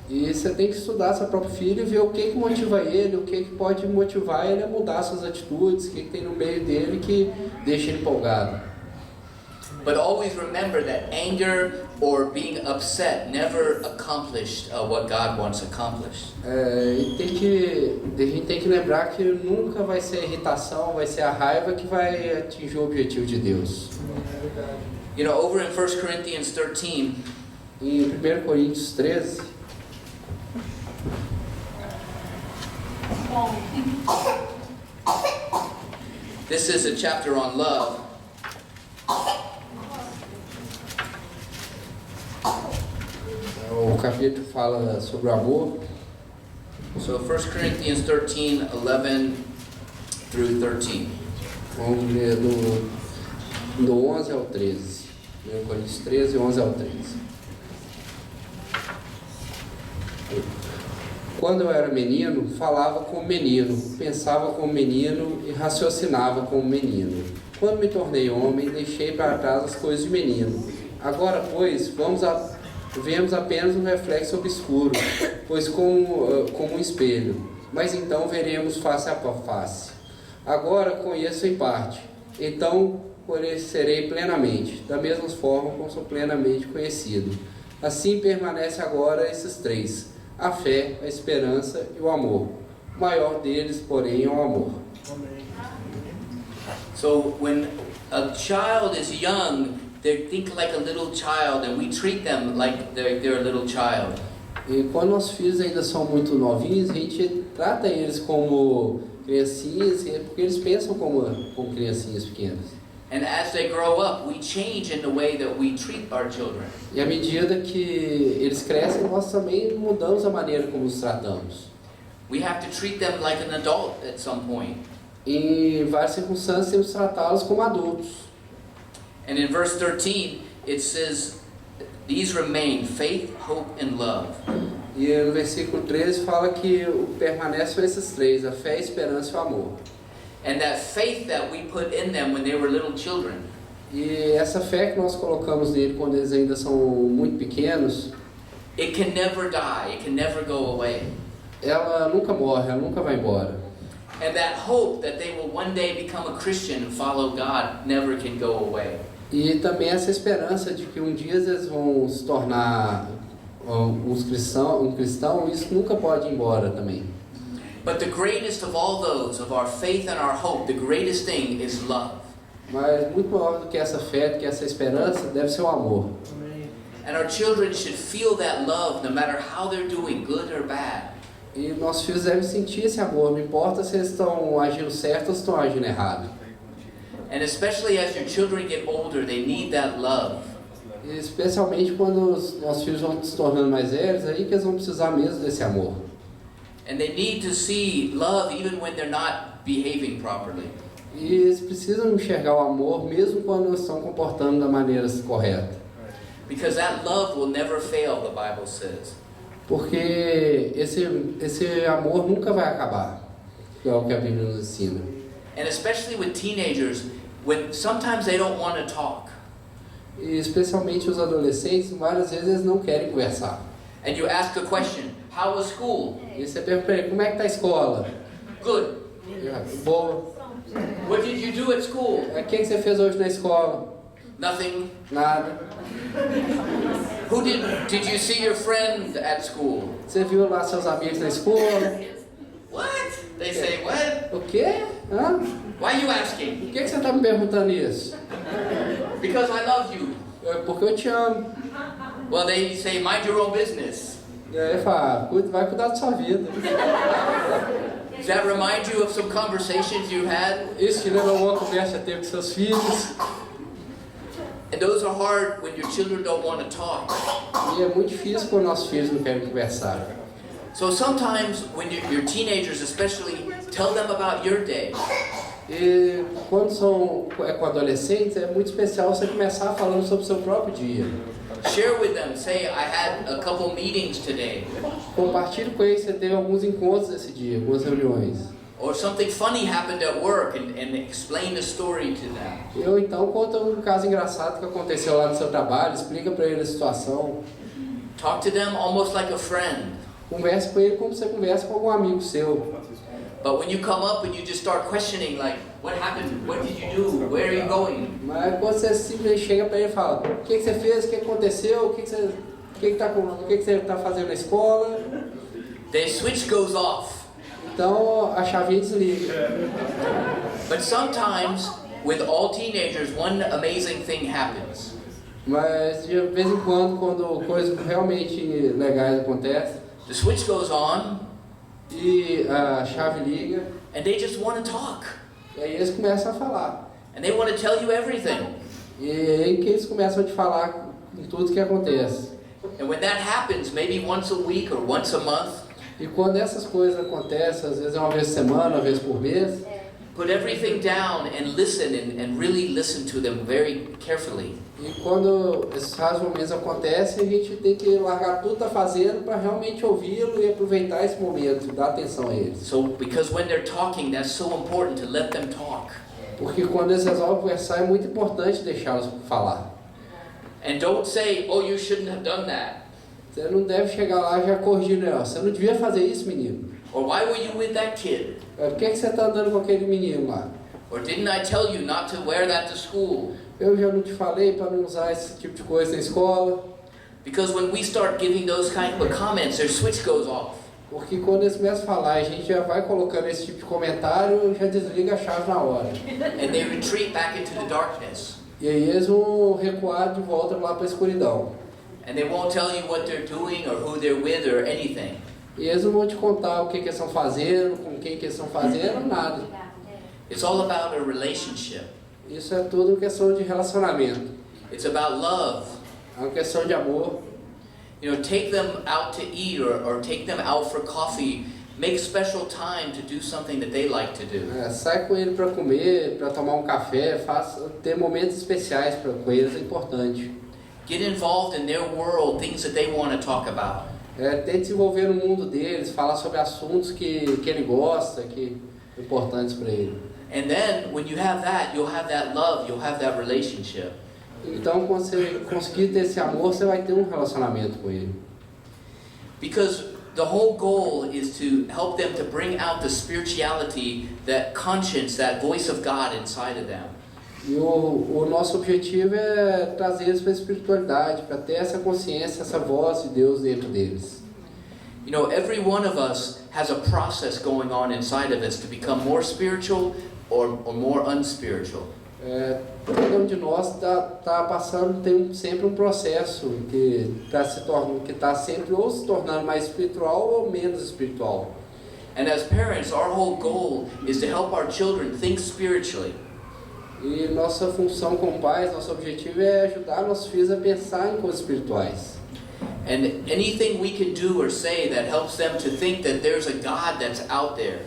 E você tem que estudar seu próprio filho e ver o que motiva ele, o que pode motivar ele a mudar suas atitudes, o que tem no meio dele que deixa ele empolgado. But always remember that anger or being upset never accomplished what God wants accomplished. E a gente tem que lembrar que nunca vai ser a irritação, vai ser a raiva que vai atingir o objetivo de Deus. You know, over in 1 Corinthians 13, em 1 Coríntios 13, this is a chapter on love. O capítulo fala sobre o amor. So 1 Corinthians 13, 11 through 13. Vamos ler do 11 ao 13. 1 Coríntios 13, 11 ao 13. Quando eu era menino, falava como menino, pensava como menino e raciocinava como menino. Quando me tornei homem, deixei para trás as coisas de menino. Agora, pois, vemos apenas um reflexo obscuro, pois como um espelho. Mas então veremos face a face. Agora conheço em parte, então conhecerei plenamente, da mesma forma como sou plenamente conhecido. Assim permanece agora esses três: a fé, a esperança e o amor. O maior deles, porém, é o amor. So when a child is young, they think like a little child, and we treat them like they're a little child. E quando nossos filhos ainda são muito novinhos, a gente trata eles como criancinhas, porque eles pensam como criancinhas pequenas. And as they grow up, we change in the way that we treat our children. E à medida que eles crescem, nós também mudamos a maneira como os tratamos. We have to treat them like an adult at some point. Em várias circunstâncias, temos que tratá-los como adultos. And in verse 13, it says, these remain faith, hope, and love. E no versículo 13 fala que permanecem esses três: a fé, a esperança e o amor. And that faith that we put in them when they were little children, E essa fé que nós colocamos nele quando eles ainda são muito pequenos, it can never die, it can never go away. ela nunca morre, ela nunca vai embora. And that hope that they will one day become a Christian and follow God never can go away. E também essa esperança de que um dia eles vão se tornar um cristão, isso nunca pode ir embora também. But the greatest of all those, of our faith and our hope, the greatest thing is love. Mas muito maior do que essa fé, do que essa esperança, deve ser o amor. And our children should feel that love no matter how they're doing, good or bad. E nossos filhos devem sentir esse amor, não importa se eles estão agindo certo ou se estão agindo errado. And especially as your children get older, they need that love. E especialmente quando os nossos filhos vão se tornando mais velhos, aí que eles vão precisar mesmo desse amor. And they need to see love even when they're not behaving properly. E eles precisam enxergar o amor mesmo quando estão comportando da maneira correta. Because that love will never fail, the Bible says. Porque esse amor nunca vai acabar, que é o que a Bíblia nos ensina. And especially with teenagers, when sometimes they don't want to talk. E especialmente os adolescentes, várias vezes eles não querem conversar. And you ask a question, how was school? E você pergunta para ele: como é que está a escola? Good. Boa. What did you do at school? O que você fez hoje na escola? Nothing. Nada. Who did you see your friend at school? Você viu lá seus amigos na escola? What? They say, what? O quê? Hã? Why are you Por asking? que você está me perguntando isso? Because I love you. É porque eu te amo. Well, they say, mind your own business. E aí ele fala: vai cuidar da sua vida. Does that remind you of some conversations you had? Isso te lembra alguma conversa que teve com seus filhos? And those are hard when your children don't want to talk. E é muito difícil quando nossos filhos não querem conversar. So sometimes when your teenagers especially, tell them about your day. E quando são com adolescentes, é muito especial você começar falando sobre o seu próprio dia. Share with them, say, I had a couple meetings today. Compartilhe com eles, você teve alguns encontros esse dia, algumas reuniões. Or something funny happened at work and explain the story to them. Ou então conta um caso engraçado que aconteceu lá no seu trabalho, explica para ele a situação. Talk to them almost like a friend. Converse com ele como você conversa com algum amigo seu. But when you come up and you just start questioning, like, what happened? What did you do? Where are you going? Mas quando você simplesmente chega para ele e fala, o que você fez, o que aconteceu, o que você tá fazendo na escola, The switch goes off. então a chavinha desliga. But sometimes, with all teenagers, one amazing thing happens. Mas de vez em quando coisas realmente legais acontecem, The switch goes on, e a chave liga, and they just want to talk. e aí eles começam a falar. And they want to tell you everything. E é aí que eles começam a te falar tudo que acontece. And when that happens, maybe once a week or once a month, E quando essas coisas acontecem, às vezes é uma vez por semana, uma vez por mês, put everything down and listen and really listen to them very carefully. e quando esses raros momentos acontecem, a gente tem que largar tudo que está fazendo para realmente ouvi-lo e aproveitar esse momento, dar atenção a eles. So, because when they're talking, that's so important to let them talk. Porque quando eles resolvem conversar, é muito importante deixá-los falar. And don't say, oh, you shouldn't have done that. Você não deve chegar lá já corrigindo ela. Você não devia fazer isso, menino. Or why were you with that kid? Por que você está andando com aquele menino lá? Or didn't I tell you not to wear that to school? Eu já não te falei para não usar esse tipo de coisa na escola. Because when we start giving those kind of comments, their switch goes off. Porque quando eles começam a falar, a gente já vai colocando esse tipo de comentário, já desliga a chave na hora. And they retreat back into the darkness. E aí eles vão recuar de volta lá para a escuridão. And they won't tell you what they're doing or who they're with or anything. E eles não vão te contar o que eles estão fazendo, com quem que eles estão fazendo, nada. It's all about a relationship. Isso é tudo questão de relacionamento. It's about love. É uma questão de amor. You know, take them out to eat or take them out for coffee. Make special time to do something that they like to do. Sai com ele para comer, para tomar um café, ter momentos especiais com eles é importante. Get involved in their world, things that they want to talk about. Tente se envolver no mundo deles, falar sobre assuntos que ele gosta, que são importantes para ele. And then, when you have that, you'll have that love, you'll have that relationship. Então, quando você conseguir ter esse amor, você vai ter um relacionamento com ele. Because the whole goal is to help them to bring out the spirituality, that conscience, that voice of God inside of them. E o nosso objetivo é trazer eles para a espiritualidade, para ter essa consciência, essa voz de Deus dentro deles. You know, every one of us has a process going on inside of us to become more spiritual or more unspiritual. Cada um de nós tá passando, tem sempre um processo que está sempre ou se tornando mais espiritual ou menos espiritual. And as parents, our whole goal is to help our children think spiritually. E nossa função como pais, nosso objetivo é ajudar nossos filhos a pensar em coisas espirituais. And anything we can do or say that helps them to think that there's a God that's out there.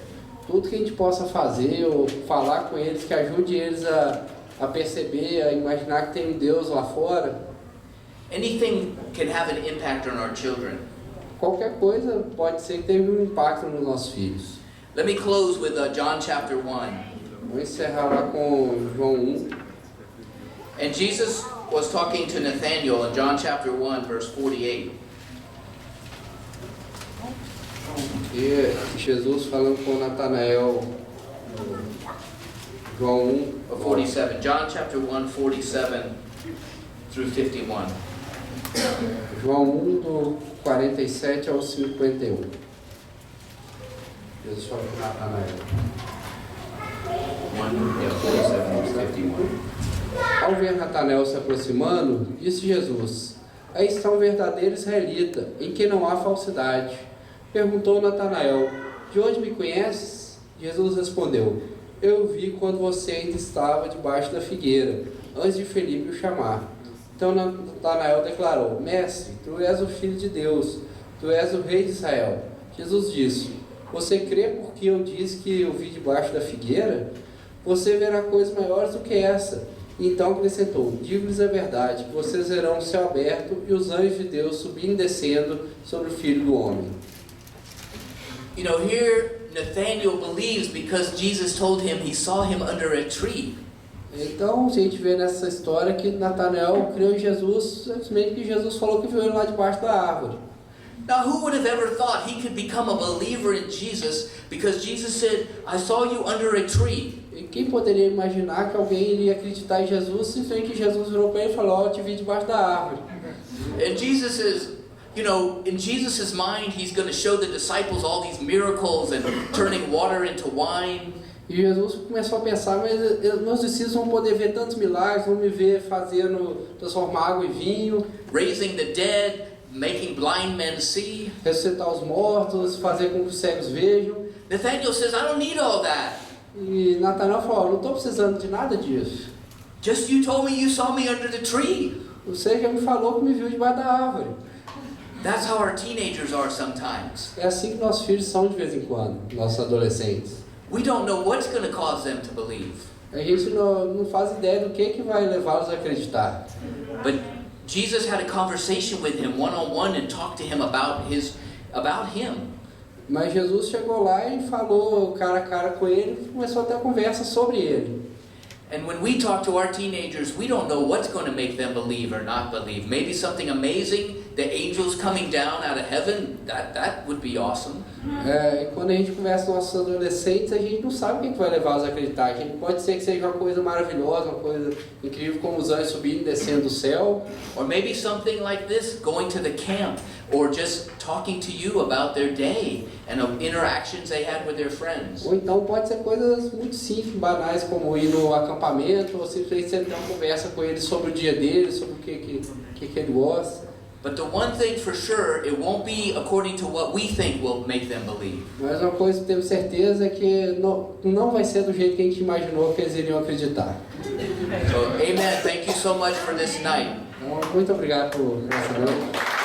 Tudo que a gente possa fazer ou falar com eles que ajude eles a perceber, a imaginar que tem um Deus lá fora. Anything can have an impact on our children. Qualquer coisa pode ser que tenha um impacto nos nossos filhos. Let me close with John chapter 1. Vou encerrar lá com João 1. And Jesus was talking to Nathanael in John chapter 1, verse 48. E Jesus falando com Natanael, João 1, 47. John chapter 1, 47 through 51. João 1, do 47 ao 51. Jesus fala com Natanael. 47 through 51. Ao ver Natanael se aproximando, disse Jesus: Aí está um verdadeiro israelita, em quem não há falsidade. Perguntou Natanael: De onde me conheces? Jesus respondeu: Eu o vi quando você ainda estava debaixo da figueira, antes de Felipe o chamar. Então Natanael declarou: Mestre, tu és o Filho de Deus, tu és o Rei de Israel. Jesus disse: Você crê porque eu disse que eu vi debaixo da figueira? Você verá coisas maiores do que essa. Então acrescentou: Digo-lhes a verdade, vocês verão o céu aberto e os anjos de Deus subindo e descendo sobre o Filho do Homem. You know, here Nathaniel believes because Jesus told him he saw him under a tree. Então a gente vê nessa história que Natanael creu em Jesus simplesmente que Jesus falou que viu ele lá debaixo da árvore. Now, who would have ever thought he could become a believer in Jesus because Jesus said, I saw you under a tree? E quem poderia imaginar que alguém iria acreditar em Jesus simplesmente que Jesus virou para ele e falou, ó, eu te vi debaixo da árvore. And Jesus is, you know, in Jesus' mind, he's going to show the disciples all these miracles and turning water into wine. E Jesus começou a pensar, mas meus discípulos vão poder ver tantos milagres, vão me ver transformar água em vinho, Raising the dead, making blind men see. ressuscitar os mortos, fazer com que os cegos vejam. Nathaniel says, I don't need all that. E Natanael falou, não estou precisando de nada disso. Just you told me you saw me under the tree. Você já me falou que me viu debaixo da árvore. That's how our teenagers are sometimes. É assim que nossos filhos são de vez em quando, nossos adolescentes. We don't know what's going to cause them to believe. A gente não faz ideia do que vai levá-los a acreditar. But Jesus had a conversation with him one-on-one and talked to him about him. Mas Jesus chegou lá e falou cara a cara com ele e começou a ter a conversa sobre ele. And when we talk to our teenagers, we don't know what's going to make them believe or not believe. Maybe something amazing, the angels coming down out of heaven, that would be awesome. E quando a gente conversa com nossos adolescentes, a gente não sabe o que vai levá-los a acreditar. A gente pode ser que seja uma coisa maravilhosa, uma coisa incrível, como os anjos subindo e descendo do céu. Or maybe something like this, going to the camp, or just talking to you about their day and the interactions they had with their friends. Ou então pode ser coisas muito simples, banais, como ir no acampamento, ou simplesmente você ter uma conversa com eles sobre o dia deles, sobre o que ele gosta. But the one thing for sure, it won't be according to what we think will make them believe. Mas uma coisa que temos certeza é que não vai ser do jeito que a gente imaginou que eles iriam acreditar. So, amen. Thank you so much for this night. Então, muito obrigado por essa noite.